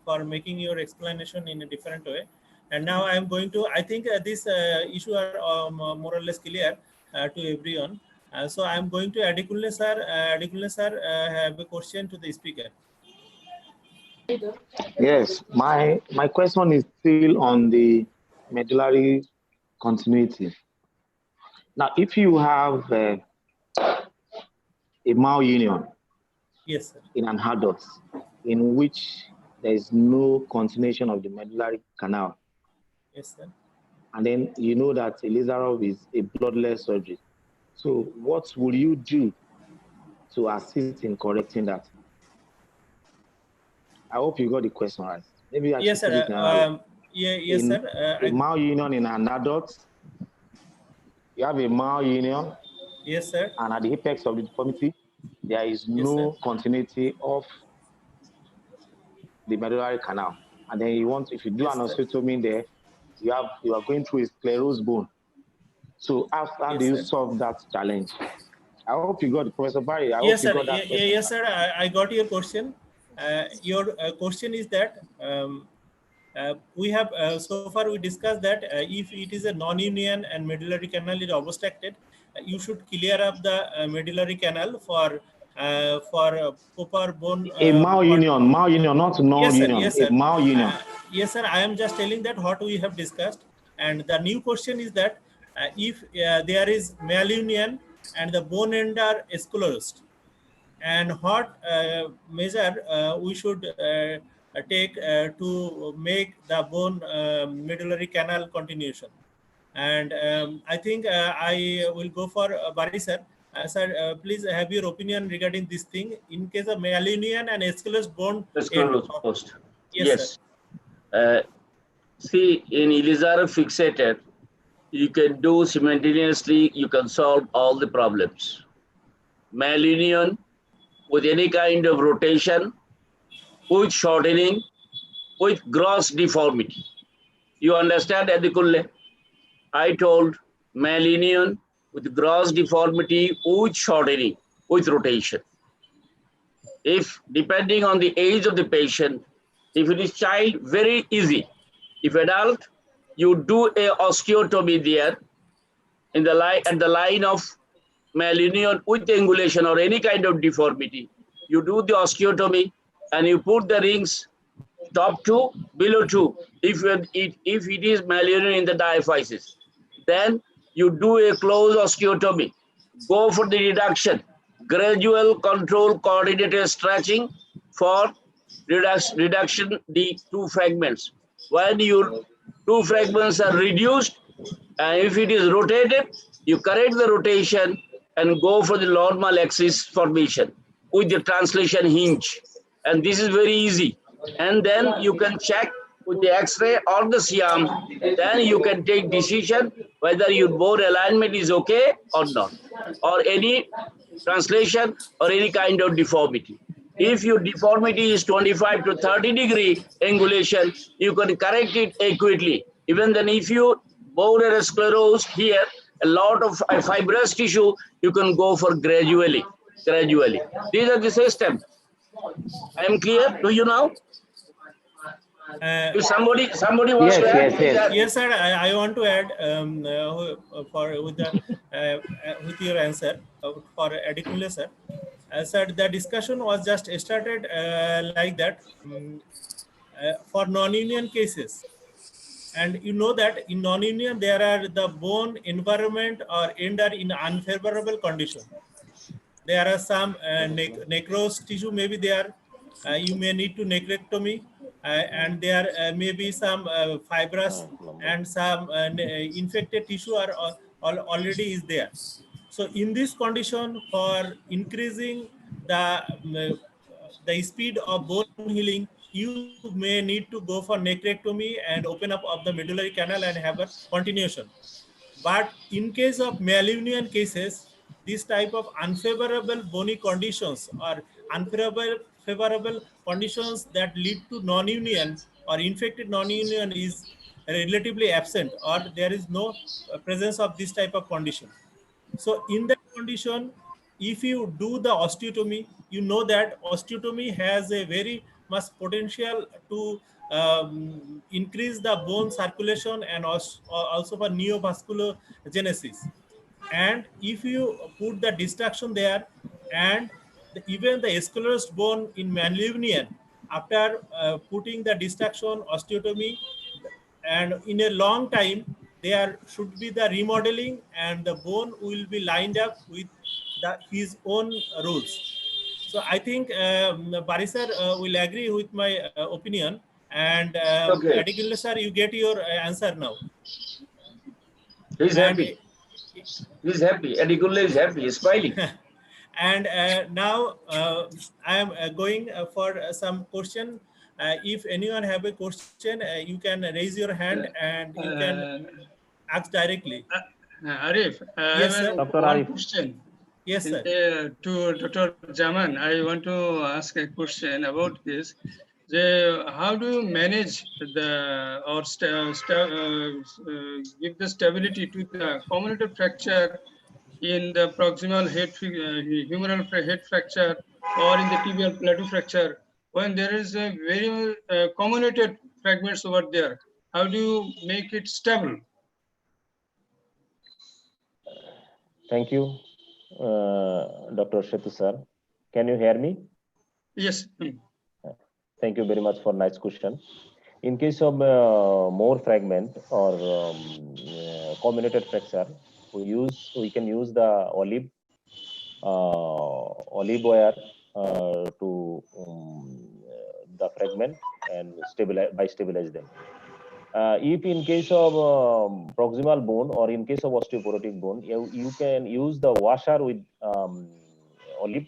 Speaker 3: for making your explanation in a different way. And now I am going to. I think this issue are more or less clear to everyone. So I am going to Adikulne sir. Adikulne sir have a question to the speaker.
Speaker 9: Yes, my question is still on the medullary continuity. Now, if you have a malunion,
Speaker 3: yes, sir,
Speaker 9: in an adult in which there is no continuation of the medullary canal,
Speaker 3: yes, sir,
Speaker 9: and then you know that ILIZAROV is a bloodless surgery. So what will you do to assist in correcting that? I hope you got the question right. Maybe I
Speaker 3: yes,
Speaker 9: should
Speaker 3: sir.
Speaker 9: put it now.
Speaker 3: Yes, sir.
Speaker 9: A malunion in an adult, you have a malunion,
Speaker 3: yes, sir,
Speaker 9: and at the apex of the deformity, there is
Speaker 3: Yes,
Speaker 9: no
Speaker 3: sir.
Speaker 9: continuity of the medullary canal. And then you want, if you do
Speaker 3: Yes,
Speaker 9: an
Speaker 3: sir.
Speaker 9: osteotomy there, you are going through a sclerosed bone. So how
Speaker 3: Yes,
Speaker 9: do you
Speaker 3: sir.
Speaker 9: solve that challenge? I hope you got, Professor Barry, I
Speaker 3: Yes,
Speaker 9: hope
Speaker 3: sir.
Speaker 9: you got that question.
Speaker 3: Yes, sir. I got your question. Your question is that we have so far we discussed that if it is a non-union and medullary canal is obstructed, you should clear up the medullary canal for proper bone.
Speaker 9: A malunion, not non-union.
Speaker 3: Yes, sir.
Speaker 9: A malunion.
Speaker 3: Yes, sir. I am just telling that what we have discussed, and the new question is that if there is malunion and the bone end are sclerosed, and what measure we should take to make the bone medullary canal continuation. And I think I will go for Bari sir. Sir, please have your opinion regarding this thing in case of malunion and sclerosed bone.
Speaker 8: Post.
Speaker 3: Yes,
Speaker 8: Yes. See, in ILIZAROV fixated, you can do simultaneously, you can solve all the problems. Malunion with any kind of rotation, with shortening, with gross deformity. You understand, Adikulle? I told malunion with gross deformity, with shortening, with rotation. If depending on the age of the patient, if it is child, very easy. If adult, you do a osteotomy there in the line at the line of malunion with angulation or any kind of deformity. You do the osteotomy and you put the rings top 2, below 2. If it is malunion in the diaphysis, then you do a close osteotomy. Go for the reduction, gradual control coordinated stretching for reduction the 2 fragments. When your 2 fragments are reduced, and if it is rotated, you correct the rotation and go for the normal axis formation with the translation hinge. And this is very easy. And then you can check with the X-ray or the CM, then you can take decision whether your bone alignment is okay or not, or any translation or any kind of deformity. If your deformity is 25 to 30 degree angulation, you can correct it accurately. Even then, if you bone or sclerose here, a lot of fibrous tissue, you can go for gradually. These are the system. I am clear to you now? If somebody wants to add,
Speaker 3: Yes, sir. I want to add with your answer for Adekunle sir. Sir, the discussion was just started like that for non-union cases. And you know that in non-union, there are the bone environment or end are in unfavorable condition. There are some necrosed tissue, maybe there you may need to necrectomy, and there may be some fibrous and some infected tissue are already is there. So in this condition, for increasing the speed of bone healing, you may need to go for necrectomy and open up of the medullary canal and have a continuation. But in case of malunion cases, this type of unfavorable bony conditions or unfavorable conditions that lead to non-union or infected non-union is relatively absent, or there is no presence of this type of condition. So in that condition, if you do the osteotomy, you know that osteotomy has a very much potential to increase the bone circulation and also for neovasculogenesis. And if you put the distraction there, and even the sclerosed bone in malunion, after putting the distraction osteotomy, and in a long time, there should be the remodeling and the bone will be lined up with his own rules. So I think Barisar will agree with my opinion, and
Speaker 8: Okay.
Speaker 3: Adekunle sir, you get your answer now.
Speaker 8: He's happy. He's happy. Adekunle is happy. He's smiling.
Speaker 3: And now I am going for some question. If anyone have a question, you can raise your hand and you can ask directly.
Speaker 2: Arif, I
Speaker 3: Yes,
Speaker 2: have
Speaker 3: sir.
Speaker 2: one question.
Speaker 3: Yes, sir.
Speaker 2: To Dr. Zaman, I want to ask a question about this. How do you manage the or give the stability to the comminuted fracture in the proximal humeral head fracture or in the tibial plateau fracture when there is a very comminuted fragments over there? How do you make it stable?
Speaker 5: Thank you, Dr. Shetu sir. Can you hear me?
Speaker 2: Yes.
Speaker 5: Thank you very much for nice question. In case of more fragment or comminuted fracture, we can use the olive wire to the fragment and stabilize them. If in case of proximal bone or in case of osteoporotic bone, you can use the washer with olive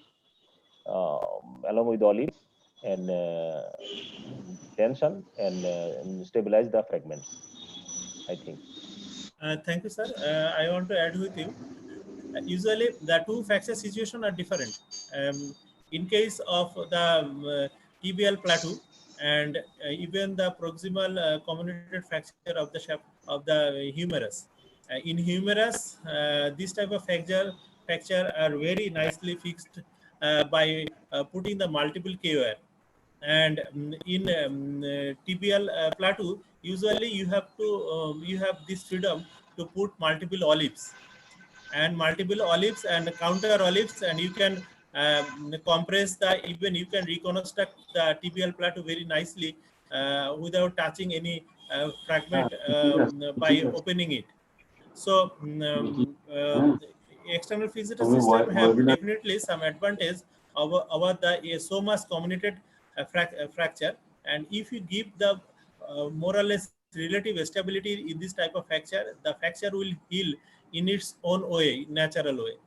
Speaker 5: along with olive and tension and stabilize the fragments, I think.
Speaker 3: Thank you, sir. I want to add with you. Usually, the two fracture situations are different. In case of the tibial plateau and even the proximal comminuted fracture of the shaft of the humerus. In humerus, this type of fracture are very nicely fixed by putting the multiple KOR. And in tibial plateau, usually you have this freedom to put multiple olives and counter olives, and you can compress even you can reconstruct the tibial plateau very nicely without touching any fragment by opening it. So external fixator system have definitely some advantage over the so much comminuted fracture, and if you give the more or less relative stability in this type of fracture, the fracture will heal in its own way, natural way.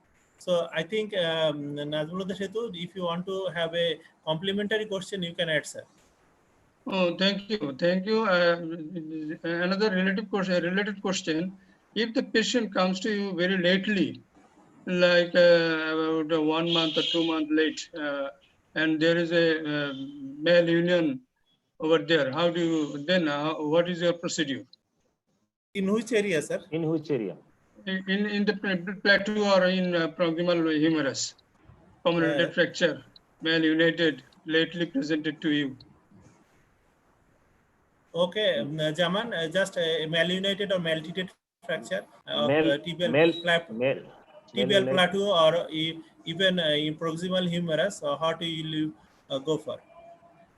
Speaker 3: So I think Nazmullah Shetu, if you want to have a complementary question, you can add, sir.
Speaker 2: Oh, thank you. Thank you. Another related question. If the patient comes to you very lately, like about 1 month or 2 months late, and there is a male union over there, how do you then? What is your procedure?
Speaker 3: In which area, sir?
Speaker 5: In which area?
Speaker 2: In the plateau or in proximal humerus, comminuted fracture, malunited, lately presented to you.
Speaker 3: Okay, Jaman, just a malunited or maltreated fracture of tibial
Speaker 5: malunited.
Speaker 3: plateau or even in proximal humerus, how do you go for?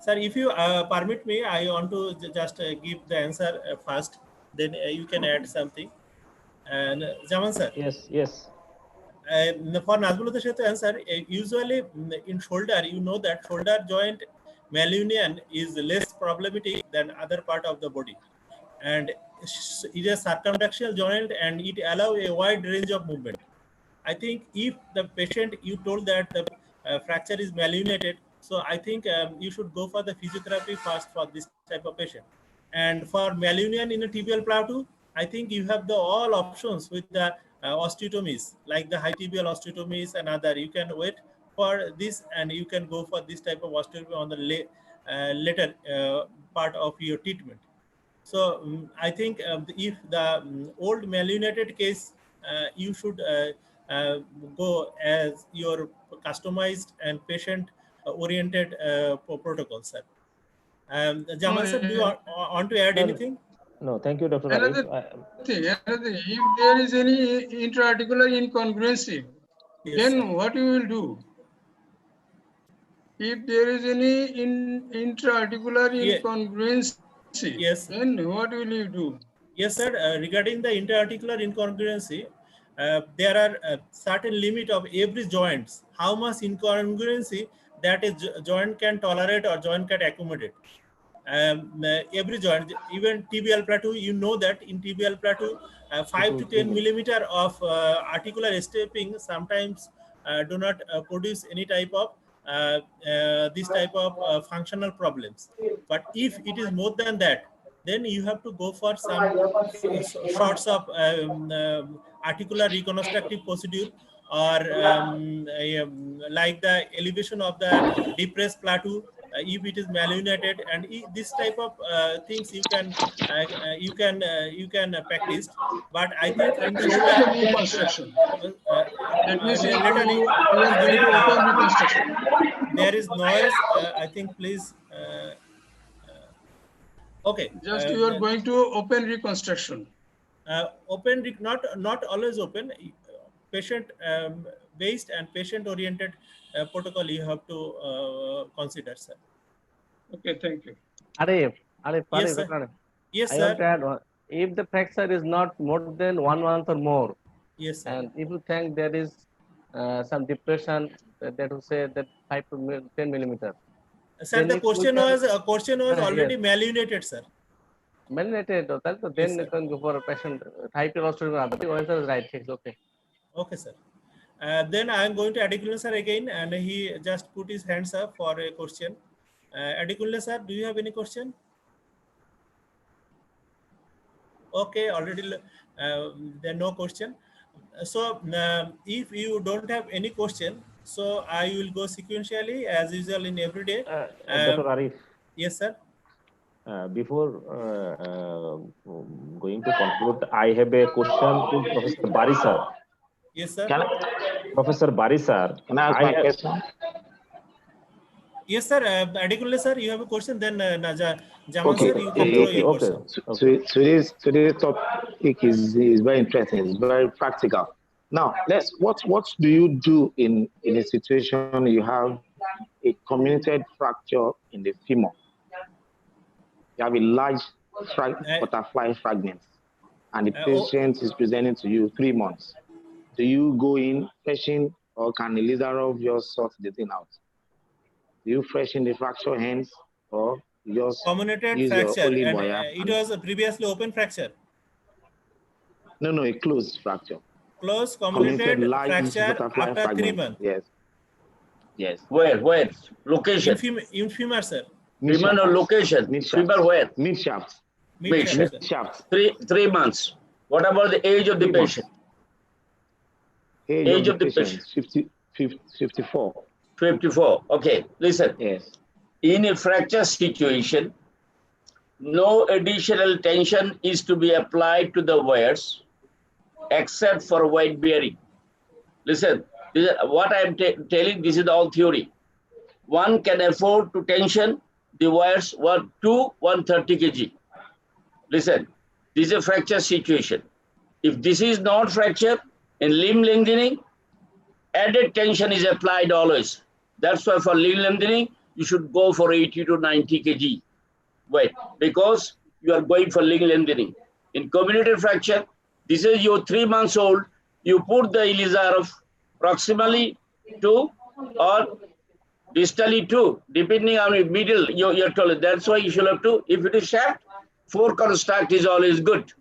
Speaker 3: Sir, if you permit me, I want to just give the answer first, then you can add something. And Jaman sir.
Speaker 5: Yes, yes.
Speaker 3: For Nazmullah to answer, usually in shoulder, you know that shoulder joint malunion is less problematic than other part of the body, and it is a circumflexion joint and it allows a wide range of movement. I think if the patient, you told that the fracture is malunited, so I think you should go for the physiotherapy first for this type of patient. And for malunion in a tibial plateau, I think you have the all options with the osteotomies, like the high tibial osteotomies and other. You can wait for this and you can go for this type of osteotomy on the later part of your treatment. So I think if the old malunited case, you should go as your customized and patient oriented protocol, sir. Jamal sir, do you want to add anything?
Speaker 5: No, thank you, Dr.
Speaker 2: Another thing, if there is any intra-articular incongruency,
Speaker 3: Yes,
Speaker 2: then
Speaker 3: sir.
Speaker 2: what you will do? If there is any intra-articular incongruency,
Speaker 3: yes,
Speaker 2: then what will you do?
Speaker 3: Yes, sir. Regarding the interarticular incongruency, there are certain limit of every joints. How much incongruency that a joint can tolerate or joint can accommodate. Every joint, even tibial plateau, you know that in tibial plateau, 5 to 10 millimeter of articular stepping sometimes do not produce any type of this type of functional problems. But if it is more than that, then you have to go for some sorts of articular reconstructive procedure, or like the elevation of the depressed plateau, if it is malunited, and this type of things you can practice. But I think in shoulder
Speaker 2: reconstruction. That means you are going
Speaker 3: sorry,
Speaker 2: to open reconstruction.
Speaker 3: there is noise. I think please. Okay.
Speaker 2: Just you are going to open reconstruction.
Speaker 3: Open, not always open. Patient based and patient oriented protocol you have to consider, sir.
Speaker 2: Okay, thank you.
Speaker 7: Arif,
Speaker 3: Yes, sir.
Speaker 7: Arif.
Speaker 3: Yes,
Speaker 7: I
Speaker 3: sir.
Speaker 7: want to add one. If the fracture is not more than 1 month or more,
Speaker 3: yes, sir.
Speaker 7: And if you think there is some depression, that will say that 5 to 10 millimeter.
Speaker 3: Sir, the question was already
Speaker 7: yes.
Speaker 3: malunited, sir.
Speaker 7: Malunited, then you can go for a patient type of osteotomy. The answer is right. It's okay.
Speaker 3: Okay, sir. Then I am going to Adikunle sir again, and he just put his hands up for a question. Adikunle sir, do you have any question? Okay, already there no question. So if you don't have any question, so I will go sequentially as usual in every day.
Speaker 5: Dr. Arif.
Speaker 3: Yes, sir.
Speaker 5: Before going to conclude, I have a question to Professor Bari sir.
Speaker 3: Yes, sir.
Speaker 5: Professor Bari sir.
Speaker 9: Can I ask my question?
Speaker 3: Yes, sir. Adikunle sir, you have a question. Then Jaman
Speaker 9: Okay.
Speaker 3: sir, you can throw your question.
Speaker 9: So today's topic is very interesting. It's very practical. Now, what do you do in a situation you have a comminuted fracture in the femur? You have a large butterfly fragment, and the patient is presenting to you 3 months. Do you go in freshen, or can ILIZAROV just sort the thing out? Do you freshen the fracture ends, or you just
Speaker 3: comminuted
Speaker 9: use
Speaker 3: fracture?
Speaker 9: your
Speaker 3: And it was a previously open fracture.
Speaker 9: No, a closed fracture.
Speaker 3: close comminuted
Speaker 9: large
Speaker 3: fracture
Speaker 9: butterfly
Speaker 3: after 3
Speaker 9: fragment.
Speaker 3: months.
Speaker 9: Yes.
Speaker 8: Yes. Where? Location.
Speaker 3: Inferior, sir.
Speaker 8: Femur or location. Femur where?
Speaker 9: Mid shaft.
Speaker 3: Mid shaft.
Speaker 9: Mid shaft.
Speaker 8: 3 months. What about the age of the
Speaker 9: 3 months.
Speaker 8: patient?
Speaker 9: Age of the patient, 54.
Speaker 8: 54. Okay, listen.
Speaker 9: Yes.
Speaker 8: In a fracture situation, no additional tension is to be applied to the wires except for weight bearing. Listen, this is what I am telling, this is all theory. One can afford to tension the wires 130 kg. Listen, this is a fracture situation. If this is not fracture, in limb lengthening, added tension is applied always. That's why for limb lengthening, you should go for 80 to 90 kg weight, because you are going for limb lengthening. In comminuted fracture, this is your 3 months old, you put the ILIZAROV proximally to or distally to, depending on the middle, you're told. That's why you should have to, if it is shaft, 4 construct is always good.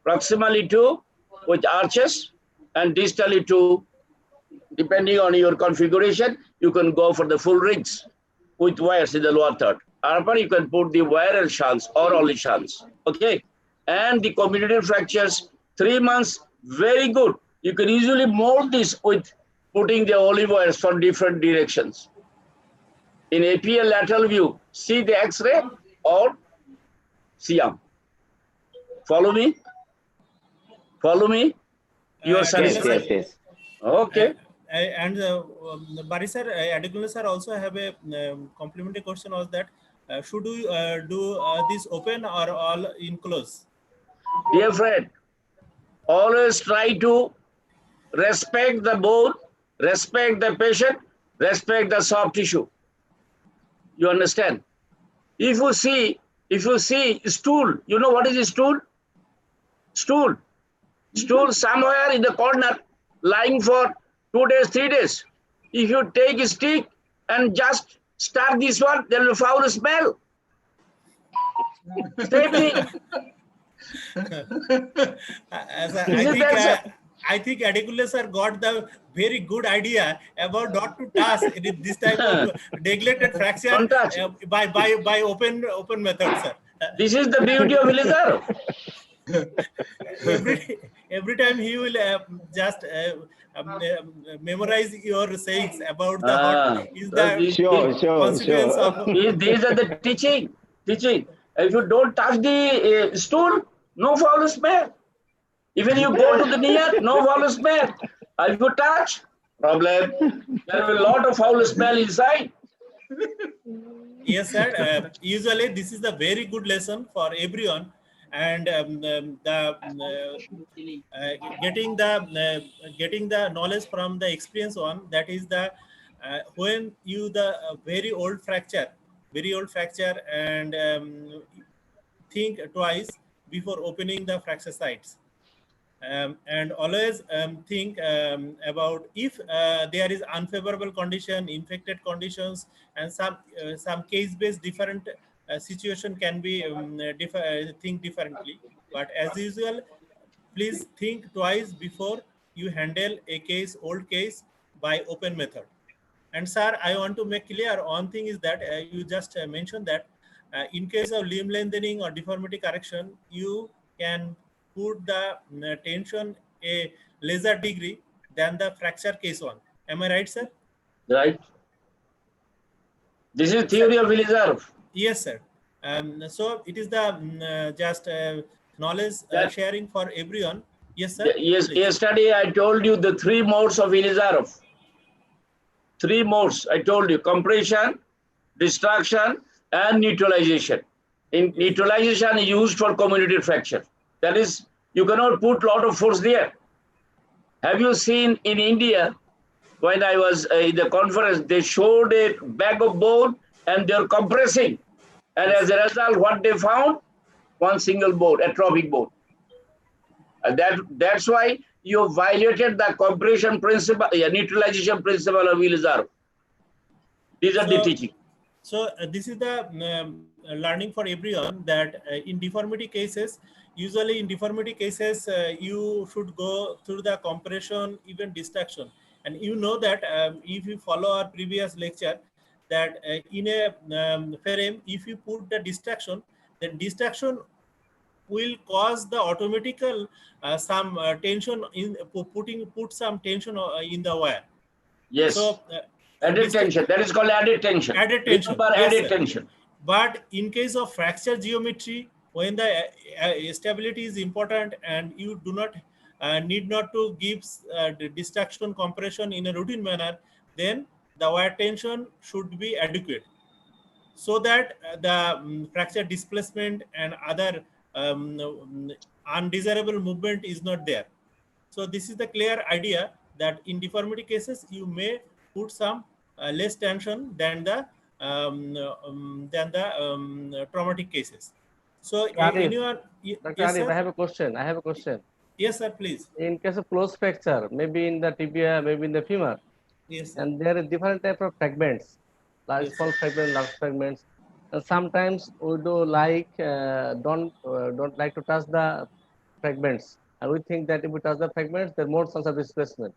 Speaker 8: Proximally to with arches and distally to, depending on your configuration, you can go for the full rings with wires in the lower third. Upper, you can put the wire and shunts or only shunts. Okay. And the comminuted fractures, 3 months, very good. You can easily mold this with putting the olive wires from different directions. In APL lateral view, see the X-ray or CM. Follow me? Follow me? You are satisfied?
Speaker 9: Yes.
Speaker 8: Okay.
Speaker 3: And Bari sir, Adekunle sir also have a complementary question was that should we do this open or all in close?
Speaker 8: Dear friend, always try to respect the bone, respect the patient, respect the soft tissue. You understand? If you see stool, you know what is a stool? Stool somewhere in the corner, lying for 2 days, 3 days. If you take a stick and just start this one, there will be foul smell. Same thing.
Speaker 3: I think Adekunle sir got the very good idea about not to touch this type of neglected fracture by open method, sir.
Speaker 8: This is the beauty of ILIZAROV.
Speaker 3: Every time he will just memorize your sayings about the what is the consequence of.
Speaker 8: These are the teaching. If you don't touch the stool, no foul smell. Even you go to the near, no foul smell. If you touch, problem. There will be a lot of foul smell inside.
Speaker 3: Yes, sir. Usually, this is a very good lesson for everyone, and getting the knowledge from the experience one. That is the when you the very old fracture, and think twice before opening the fracture sites. And always think about if there is unfavorable condition, infected conditions, and some case-based different situation can be think differently. But as usual, please think twice before you handle a old case by open method. And sir, I want to make clear one thing is that you just mentioned that in case of limb lengthening or deformity correction, you can put the tension a lesser degree than the fracture case one. Am I right, sir?
Speaker 8: Right. This is theory of ILIZAROV.
Speaker 3: Yes, sir. So it is the just knowledge sharing for everyone. Yes, sir.
Speaker 8: Yes. Yesterday I told you the 3 modes of ILIZAROV. 3 modes I told you: compression, distraction, and neutralization. In neutralization is used for comminuted fracture. That is, you cannot put a lot of force there. Have you seen in India, when I was in the conference, they showed a bag of bone and they're compressing. And as a result, what they found? One single bone, atrophic bone. And that's why you violated the compression principle, neutralization principle of ILIZAROV. These are the teaching.
Speaker 3: So this is the learning for everyone that in deformity cases, usually in deformity cases, you should go through the compression, even distraction. And you know that if you follow our previous lecture, that in a frame, if you put the distraction, then distraction will cause the automatical some tension in put some tension in the wire.
Speaker 8: Yes.
Speaker 3: So
Speaker 8: added tension. That is called added tension.
Speaker 3: Added tension.
Speaker 8: Remember,
Speaker 3: Yes,
Speaker 8: added
Speaker 3: sir.
Speaker 8: tension.
Speaker 3: But in case of fracture geometry, when the stability is important and you do not need not to give the distraction compression in a routine manner, then the wire tension should be adequate, so that the fracture displacement and other undesirable movement is not there. So this is the clear idea that in deformity cases you may put some less tension than the traumatic cases. So anyone?
Speaker 7: Dr.
Speaker 3: Yes,
Speaker 7: Arif,
Speaker 3: sir.
Speaker 7: I have a question.
Speaker 3: Yes, sir. Please.
Speaker 7: In case of close fracture, maybe in the tibia, maybe in the femur,
Speaker 3: Yes, sir.
Speaker 7: and there are different type of fragments, large,
Speaker 3: Yes,
Speaker 7: small fragments, large fragments. And sometimes we don't like to touch the fragments, and we think that if we touch the fragments, there are more chance of displacement.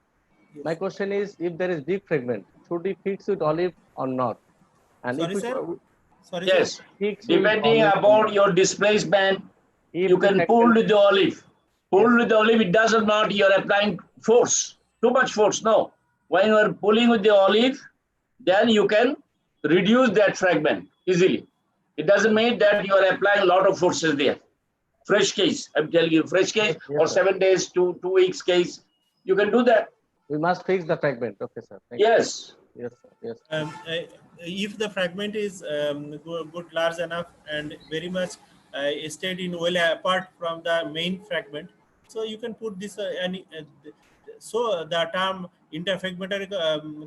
Speaker 3: Yes.
Speaker 7: My question is, if there is big fragment, should we fix with olive or not? And
Speaker 3: Sorry,
Speaker 7: if
Speaker 3: sir. Sorry,
Speaker 8: Yes.
Speaker 3: sir.
Speaker 7: fix with
Speaker 8: Depending
Speaker 7: olive or
Speaker 8: about
Speaker 7: not?
Speaker 8: your displacement,
Speaker 7: If
Speaker 8: you
Speaker 7: the
Speaker 8: can
Speaker 7: fragment-
Speaker 8: pull with the olive. Pull
Speaker 7: Yes.
Speaker 8: with the olive, it does not, you're applying force, too much force. No. When you are pulling with the olive, then you can reduce that fragment easily. It doesn't mean that you are applying a lot of forces there. Fresh case, I'm telling you, fresh case,
Speaker 7: Yes,
Speaker 8: or
Speaker 7: sir.
Speaker 8: 7 days to 2 weeks case, you can do that.
Speaker 7: We must fix the fragment. Okay, sir. Thank you.
Speaker 8: Yes.
Speaker 7: Yes, sir. Yes.
Speaker 3: If the fragment is good, large enough and very much stayed in well apart from the main fragment, so you can put this so the term interfragmentary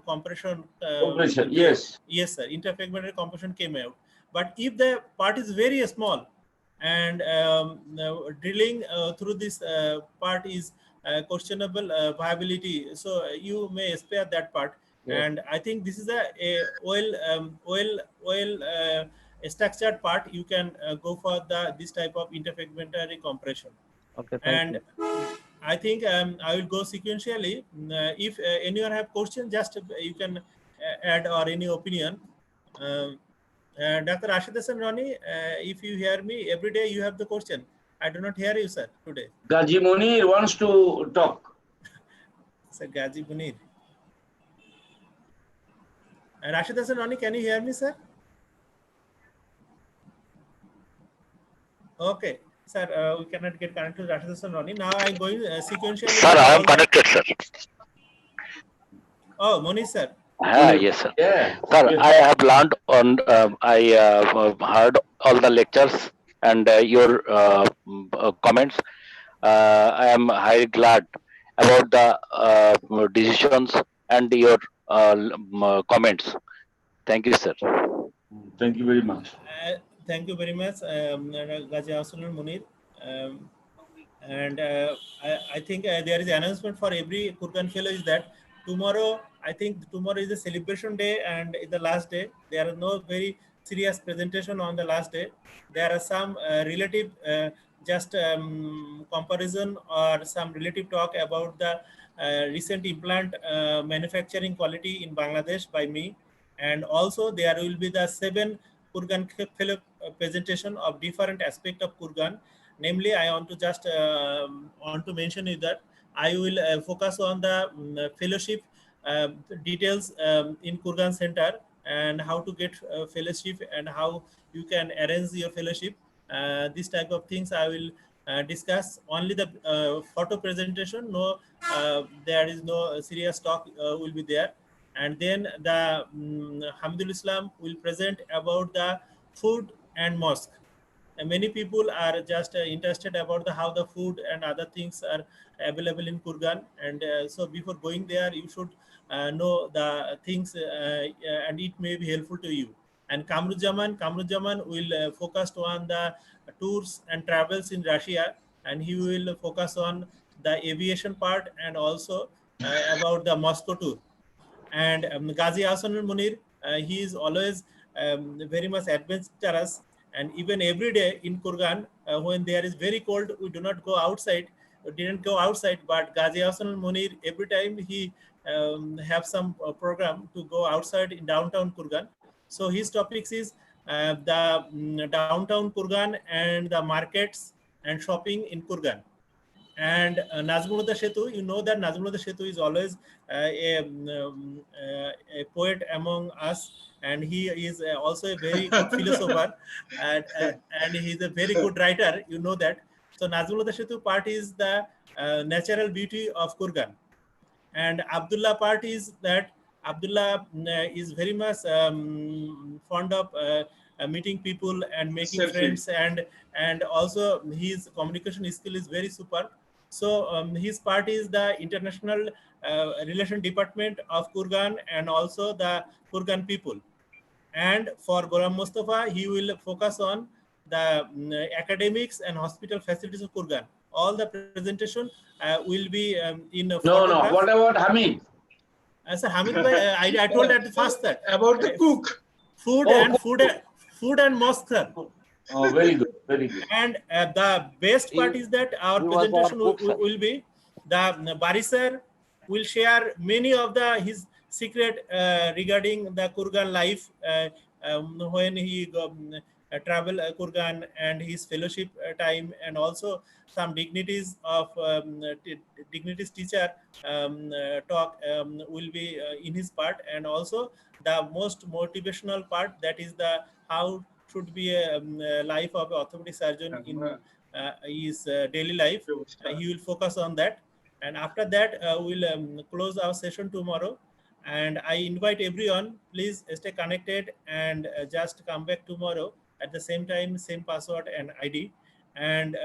Speaker 3: compression.
Speaker 8: Compression, yes.
Speaker 3: Yes, sir. Interfragmentary compression came out. But if the part is very small and drilling through this part is questionable viability, so you may spare that part.
Speaker 7: Yes.
Speaker 3: And I think this is a well structured part. You can go for this type of interfragmentary compression.
Speaker 7: Okay, thank
Speaker 3: And
Speaker 7: you.
Speaker 3: I think I will go sequentially. If anyone have question, just you can add or any opinion. Dr. Rashid Hassan Rani, if you hear me, every day you have the question. I do not hear you, sir, today.
Speaker 8: Gaji Munir wants to talk.
Speaker 3: Sir, Gaji Munir. Rashid Hassan Rani, can you hear me, sir? Okay, sir, we cannot get connected to Rashid Hassan Rani. Now I'm going sequentially.
Speaker 10: Sir, I am connected, sir.
Speaker 3: Oh, Monish, sir.
Speaker 10: Yes, sir.
Speaker 8: Yeah.
Speaker 10: Sir,
Speaker 8: Yes.
Speaker 10: I have learned on, heard all the lectures and your comments. I am highly glad about the decisions and your comments. Thank you, sir.
Speaker 8: Thank you very much.
Speaker 3: Thank you very much, Gaji Hassan Munir. And I think there is an announcement for every Kurgan fellow is that tomorrow, I think tomorrow is a celebration day and it's the last day. There are no very serious presentation on the last day. There are some relative comparison or some relative talk about the recent implant manufacturing quality in Bangladesh by me. And also there will be the 7 Kurgan fellow presentation of different aspect of Kurgan. Namely, I want to just want to mention is that I will focus on the fellowship details in Kurgan Center and how to get fellowship and how you can arrange your fellowship. This type of things I will discuss. Only the photo presentation. No, there is no serious talk will be there. And then the Hamidul Islam will present about the food and mosque. And many people are just interested about how the food and other things are available in Kurgan. And so before going there, you should know the things and it may be helpful to you. And KAMRUZZAMAN will focus on the tours and travels in Russia, and he will focus on the aviation part and also about the Moscow tour. And Gazi Hassan Munir, he is always very much adventurous And even every day in Kurgan, when there is very cold, we do not go outside. We didn't go outside, but Ghazi Hassan Munir, every time he have some program to go outside in downtown Kurgan. So his topics is the downtown Kurgan and the markets and shopping in Kurgan. And Nazmullah Shetu, you know that Nazmullah Shetu is always a poet among us, and he is also a very good philosopher, and he is a very good writer. You know that. So Nazmullah Shetu part is the natural beauty of Kurgan, and Abdullah part is that Abdullah is very much fond of meeting people and making
Speaker 2: Selfie.
Speaker 3: friends, and also his communication skill is very super. So his part is the international relation department of Kurgan and also the Kurgan people. And for Ghulam Mustafa, he will focus on the academics and hospital facilities of Kurgan. All the presentation will be in a
Speaker 8: No,
Speaker 3: photograph.
Speaker 8: what about Hamid?
Speaker 3: Sir, Hamid bhai, I told at first that
Speaker 2: About the cook.
Speaker 3: food
Speaker 8: Oh,
Speaker 3: and food and mosque, sir.
Speaker 8: Oh, very good, very good.
Speaker 3: And the best part is that our
Speaker 7: he was our
Speaker 3: presentation
Speaker 7: cook, sir.
Speaker 3: will be the Bari sir will share many of his secret regarding the Kurgan life when he travel Kurgan and his fellowship time, and also some dignities of dignities teacher talk will be in his part, and also the most motivational part, that is the how should be a life of an orthopedic surgeon in his daily life. He will focus on that, and after that we'll close our session tomorrow. And I invite everyone, please stay connected and just come back tomorrow at the same time, same password and ID. And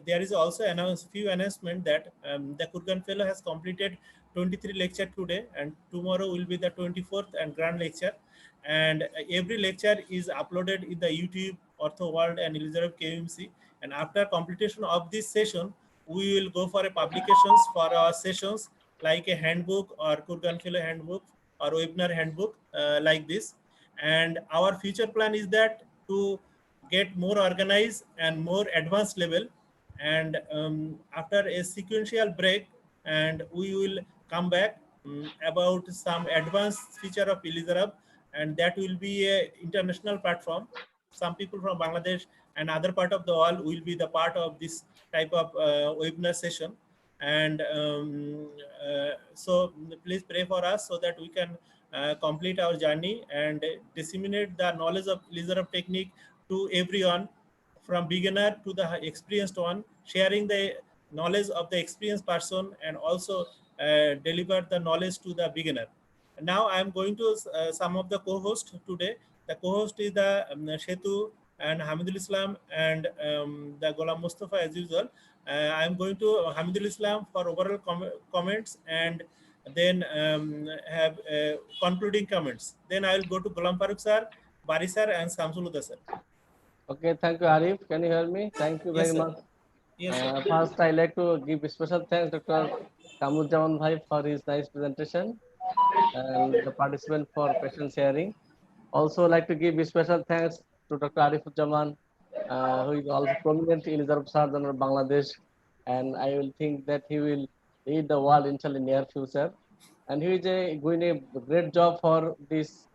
Speaker 3: there is also few announcement that the Kurgan Fellow has completed 23 lecture today, and tomorrow will be the 24th and grand lecture. And every lecture is uploaded in the YouTube, Ortho World and ILIZAROV KMC. And after completion of this session, we will go for a publications for our sessions, like a handbook or Kurgan Fellow handbook or webinar handbook like this. And our future plan is that to get more organized and more advanced level. And after a sequential break, and we will come back about some advanced feature of ILIZAROV, and that will be a international platform. Some people from Bangladesh and other part of the world will be the part of this type of webinar session. And so please pray for us so that we can complete our journey and disseminate the knowledge of ILIZAROV technique to everyone, from beginner to the experienced one, sharing the knowledge of the experienced person, and also deliver the knowledge to the beginner. Now I am going to some of the co-hosts today. The co-host is the Shetu and Hamidul Islam and the Ghulam Mustafa as usual. I am going to Hamidul Islam for overall comments, and then have concluding comments. Then I will go to Ghulam Farooq sir, Bari sir, and Samsul Huda sir.
Speaker 7: Okay, thank you, Arif. Can you hear me? Thank you very
Speaker 3: Yes, sir.
Speaker 7: much.
Speaker 3: Yes, sir.
Speaker 7: First, I like to give special thanks Dr. KAMRUZZAMAN bhai for his nice presentation, and the participant for patient sharing. Also, like to give special thanks to Dr. Arifuzzaman, who is also prominent in ILIZAROV surgeon of Bangladesh, and I will think that he will lead the world in the near future. And he is doing a great job for this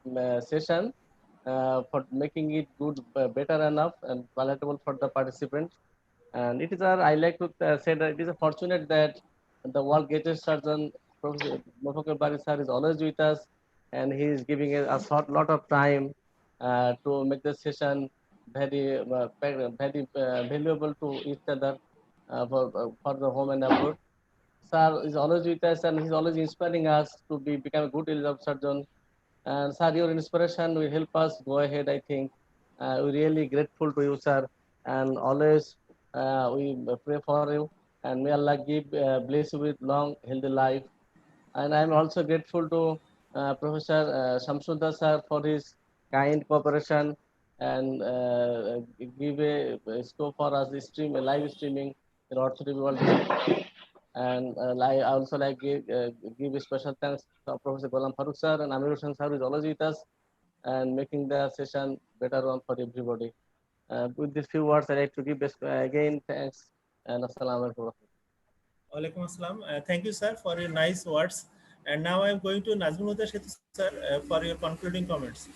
Speaker 7: session, for making it good, better enough, and palatable for the participants. And it is I like to say that it is a fortunate that the world greatest surgeon, Professor Mofakir Bari sir, is always with us, and he is giving a lot of time to make the session very valuable to each other for the home and abroad. Sir is always with us, and he's always inspiring us to become a good ILIZAROV surgeon. And sir, your inspiration will help us go ahead, I think. We're really grateful to you, sir, and always we pray for you, and may Allah bless you with long, healthy life. And I'm also grateful to Professor Shamsudda sir for his kind cooperation, and give a scope for us live streaming in Ortho World. And I also like give a special thanks to Professor Ghulam Farooq sir and Amir Hussain sir, who is always with us and making the session better one for everybody. With these few words, I'd like to give again thanks and assalamu alaikum.
Speaker 3: Walaikum assalam. Thank you, sir, for your nice words. And now I am going to Nazmul Huda Setu, sir, for your concluding comments.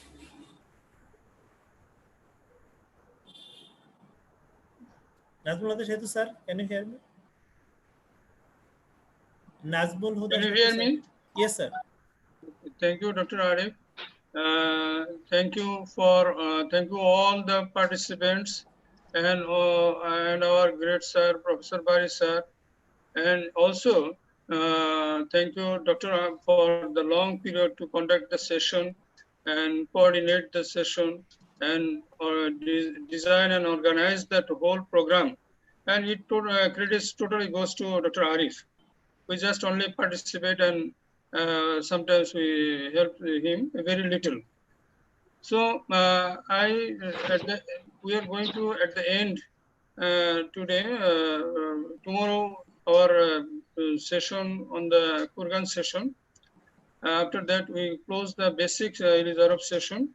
Speaker 3: Nazmul Huda Setu, sir, can you hear me? Nazmul Huda
Speaker 2: Can you
Speaker 3: Setu,
Speaker 2: hear
Speaker 3: sir.
Speaker 2: me?
Speaker 3: Yes, sir.
Speaker 2: Thank you, Dr. Arif. Thank you all the participants and our great sir, Professor Bari sir, and also thank you, Dr. for the long period to conduct the session and coordinate the session and design and organize that whole program. And credits totally goes to Dr. Arif. We just only participate and sometimes we help him very little. So we are going to at the end today, tomorrow our session on the Kurgan session. After that we close the basic ILIZAROV session,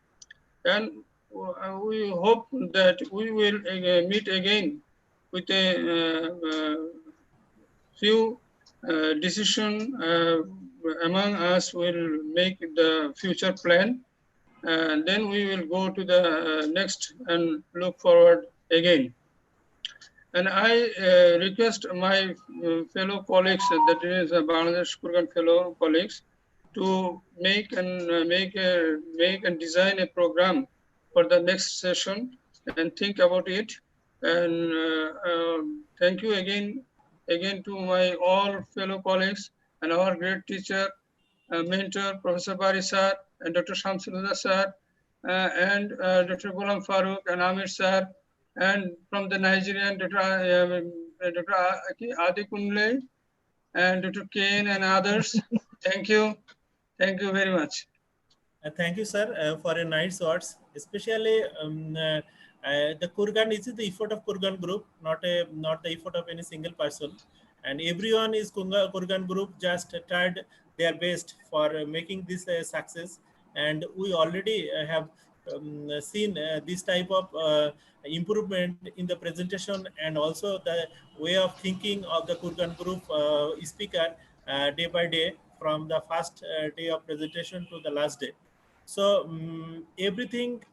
Speaker 2: and we hope that we will meet again with a few decision among us will make the future plan, and then we will go to the next and look forward again. And I request my fellow colleagues, that is Bangladesh Kurgan fellow colleagues, to make and design a program for the next session and think about it. And thank you again to my all fellow colleagues and our great teacher, mentor, Professor Bari sir, and Dr. Shamsul Huda sir, and Dr. Ghulam Farooq and Amir sir, and from the Nigerian, Dr. Adi Kunle, and Dr. Kane and others. Thank you. Thank you very much.
Speaker 3: Thank you, sir, for your nice words. Especially the Kurgan is the effort of Kurgan group, not the effort of any single person. And everyone is Kurgan group just tried their best for making this a success. And we already have seen this type of improvement in the presentation and also the way of thinking of the Kurgan group speaker day by day, from the first day of presentation to the last day. So everything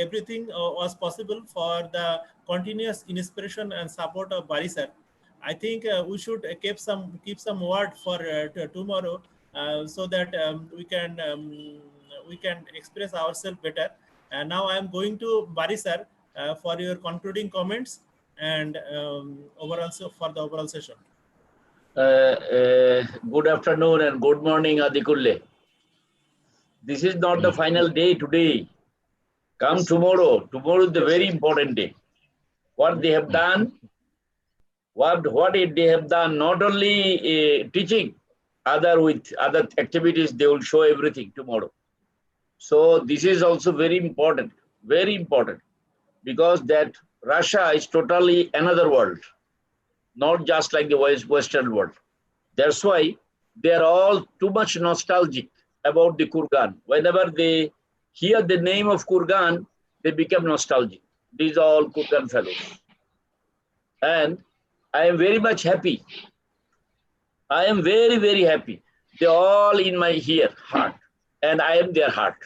Speaker 3: everything was possible for the continuous inspiration and support of Bari sir. I think we should keep some word for tomorrow, so that we can express ourselves better. And now I am going to Bari sir for your concluding comments and overall for the overall session.
Speaker 8: Good afternoon and good morning, Adikulle. This is not the final day today. Come tomorrow. Tomorrow is the very important day. What they have done, what they have done, not only teaching, with other activities, they will show everything tomorrow. So this is also very important, because that Russia is totally another world, not just like the Western world. That's why they are all too much nostalgic about the Kurgan. Whenever they hear the name of Kurgan, they become nostalgic. These are all Kurgan fellows. And I am very much happy. I am very, very happy. They're all in my heart, and I am their heart.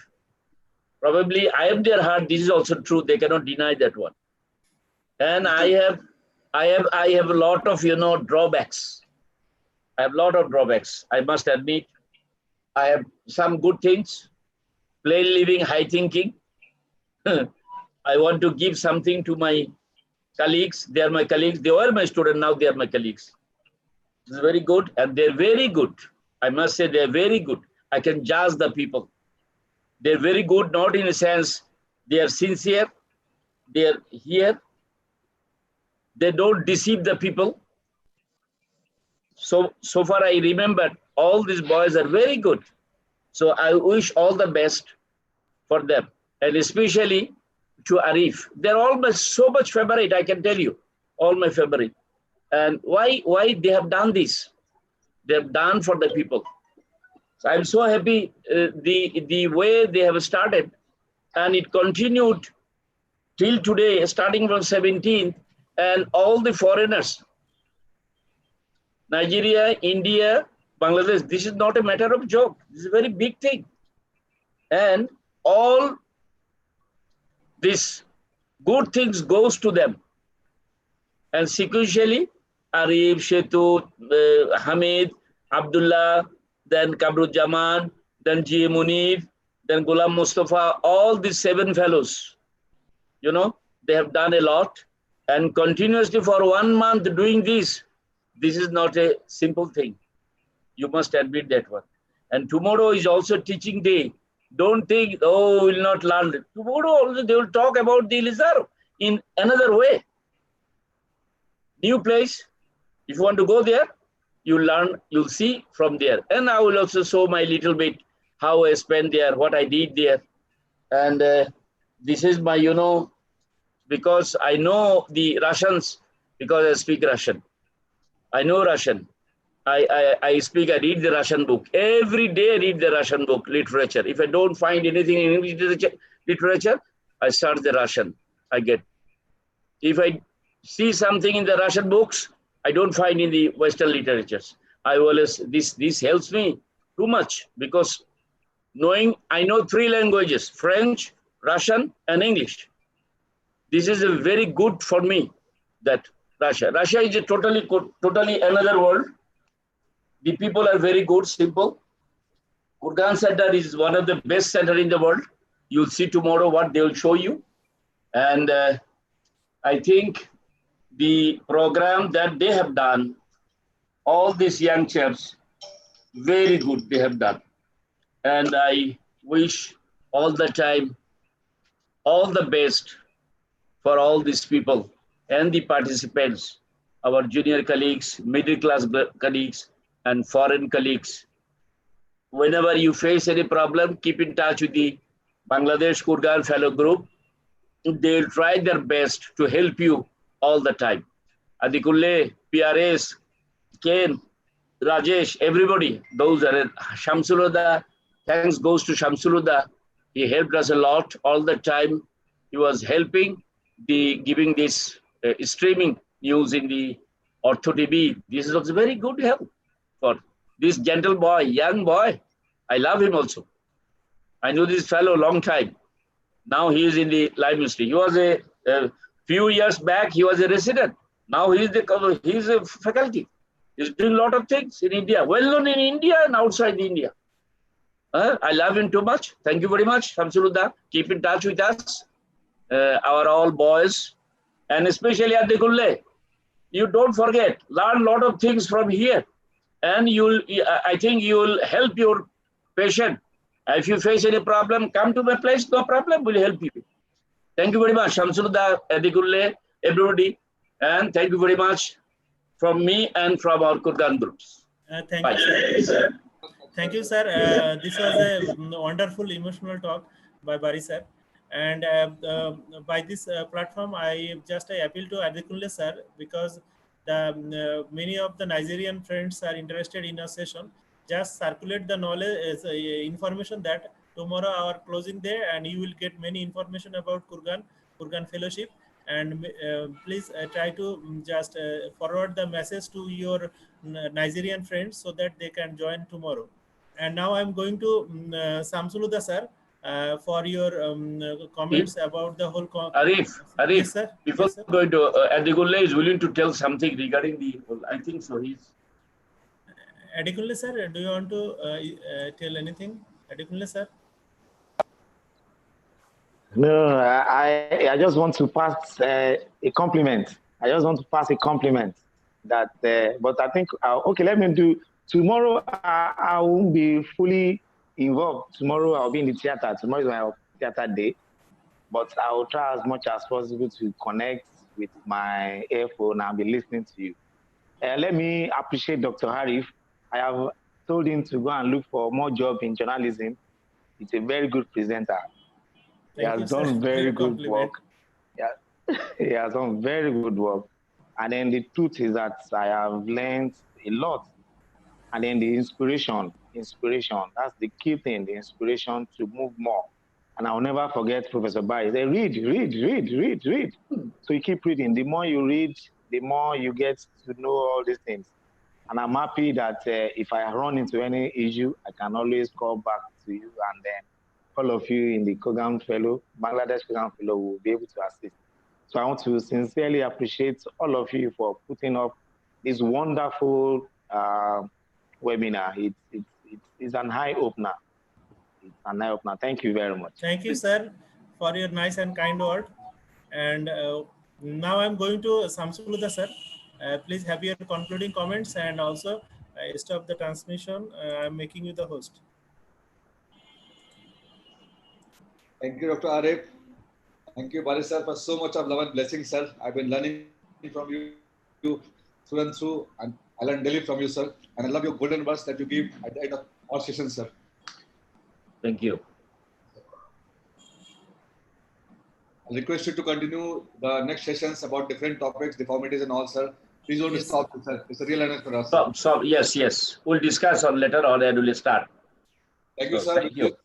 Speaker 8: Probably I am their heart. This is also true. They cannot deny that one. And I have a lot of, drawbacks. I have a lot of drawbacks, I must admit. I have some good things, plain living, high thinking. I want to give something to my colleagues. They are my colleagues. They were my students, now they are my colleagues. This is very good, and they're very good. I must say they're very good. I can judge the people. They're very good, not in a sense they are sincere, they are here. They don't deceive the people. So far I remember all these boys are very good. So I wish all the best for them, and especially to Arif. They're all so much favorite, I can tell you, all my favorite. And why they have done this? They have done for the people. So I'm so happy the way they have started. and it continued till today, starting from 17th, and all the foreigners, Nigeria, India, Bangladesh, this is not a matter of joke. This is a very big thing. And all these good things goes to them. And sequentially, Arif, Shetu, Hamid, Abdullah, then KAMRUZZAMAN, then G. Munif, then Ghulam Mustafa, all these 7 fellows, you know, they have done a lot. And continuously for 1 month doing this is not a simple thing. You must admit that one. And tomorrow is also teaching day. Don't think, oh, we will not learn. Tomorrow also they will talk about the ILIZAROV in another way. New place. If you want to go there, you learn, you'll see from there. And I will also show my little bit how I spent there, what I did there. And this is my, you know, because I know the Russians, because I speak Russian. I know Russian. I speak, I read the Russian book. Every day I read the Russian book, literature. If I don't find anything in English literature, I start the Russian. I get. If I see something in the Russian books, I don't find in the Western literatures. I always, this helps me too much because I know 3 languages, French, Russian, and English. This is a very good for me, that Russia is a totally another world. The people are very good, simple. Kurgan Center is one of the best center in the world. You'll see tomorrow what they will show you. And I think the program that they have done, all these young chaps, very good they have done. And I wish all the time, all the best for all these people and the participants, our junior colleagues, middle class colleagues, and foreign colleagues. Whenever you face any problem, keep in touch with the Bangladesh Kurgan Fellow Group. They'll try their best to help you all the time. Adikulle, PRS, Ken, Rajesh, everybody, those are Shamsuluddha. Thanks goes to Shamsuluddha. He helped us a lot all the time. He was helping giving this streaming news in the Ortho TV. This is also very good help for this gentle boy, young boy. I love him also. I knew this fellow a long time. Now he is in the live ministry. He was a few years back, he was a resident. Now he is a faculty. He's doing a lot of things in India, well known in India and outside India. I love him too much. Thank you very much, Shamsuluddha. Keep in touch with us, our all boys, and especially at the Gulle. You don't forget, learn a lot of things from here. And I think you'll help your patient. If you face any problem, come to my place, no problem, we'll help you. Thank you very much, Shamsuluddha, Adikulle, everybody. And thank you very much from me and from our Kurgan groups.
Speaker 3: Thank
Speaker 8: Bye.
Speaker 3: you, sir. Thank you, sir. This was a wonderful emotional talk by Bari sir. And by this platform, I appeal to Adikulle sir, because many of the Nigerian friends are interested in a session. Just circulate the knowledge, information that tomorrow our closing day, and you will get many information about Kurgan Fellowship. And please try to just forward the message to your Nigerian friends so that they can join tomorrow. And now I'm going to Shamsuluddha sir for your comments about the whole.
Speaker 8: Arif,
Speaker 3: Yes, sir.
Speaker 8: Before
Speaker 3: Yes, sir.
Speaker 8: going to Adikulle is willing to tell something regarding the. I think so. He's.
Speaker 3: Adikulle sir, do you want to tell anything, Adikulle sir?
Speaker 9: No, I just want to pass a compliment. I just want to pass a compliment that, but I think, okay, let me do, tomorrow I won't be fully involved. Tomorrow I'll be in the theater. Tomorrow is my theater day, but I will try as much as possible to connect with my earphone and be listening to you. Let me appreciate Dr. Harif. I have told him to go and look for more job in journalism. He's a very good presenter. He has done very good work. Yeah, he has done very good work. And then the truth is that I have learned a lot. And then the inspiration, that's the key thing, the inspiration to move more. And I'll never forget Professor Bai. They read, read, read, read, read. So you keep reading. The more you read, the more you get to know all these things. And I'm happy that if I run into any issue, I can always call back to you, and then all of you in the Kurgan Fellow, Bangladesh Kurgan Fellow, will be able to assist. So I want to sincerely appreciate all of you for putting up this wonderful webinar. It's an eye opener. It's an eye opener. Thank you very much.
Speaker 3: Thank you, sir, for your nice and kind word. And now I'm going to Samsuluddha, sir. Please have your concluding comments, and also stop the transmission. I'm making you the host.
Speaker 4: Thank you, Dr. Arif. Thank you, Bari sir, for so much of love and blessing, sir. I've been learning from you through and through, and I learned daily from you, sir. And I love your golden words that you give at the end of all sessions, sir.
Speaker 8: Thank you.
Speaker 4: I request you to continue the next sessions about different topics, deformities and all, sir. Please don't stop, sir. It's a real honor for us.
Speaker 8: So, yes. We'll discuss on later on and we'll start.
Speaker 4: Thank you,
Speaker 8: So,
Speaker 4: sir.
Speaker 8: thank you.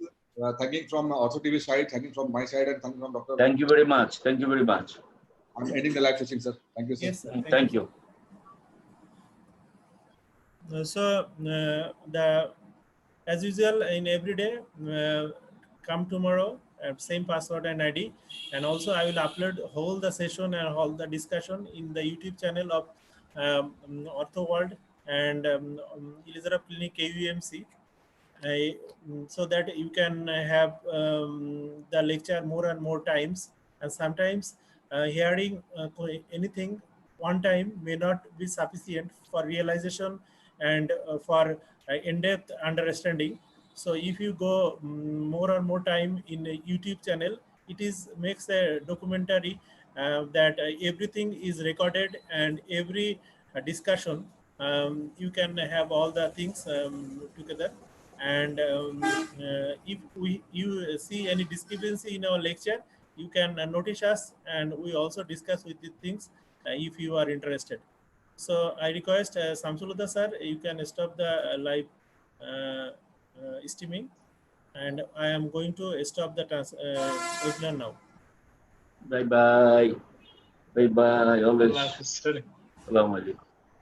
Speaker 4: Thanking from Ortho TV side, thanking from my side, and thanking from Dr.
Speaker 8: Thank you very much. Thank you very much.
Speaker 4: I'm ending the live session, sir. Thank you, sir.
Speaker 3: Yes, sir.
Speaker 8: Thank you.
Speaker 3: So as usual in every day, come tomorrow at same password and ID, and also I will upload whole the session and all the discussion in the YouTube channel of Ortho World and ILIZAROV Clinic KUMC, so that you can have the lecture more and more times. And sometimes hearing anything one time may not be sufficient for realization and for in-depth understanding. So if you go more and more time in a YouTube channel, it makes a documentary that everything is recorded, and every discussion you can have all the things together. And if you see any discrepancy in our lecture, you can notice us, and we also discuss with the things if you are interested. So I request Samsuluddha sir, you can stop the live streaming, and I am going to stop the webinar now.
Speaker 8: Bye bye. Bye bye. Always. Assalamu alaikum.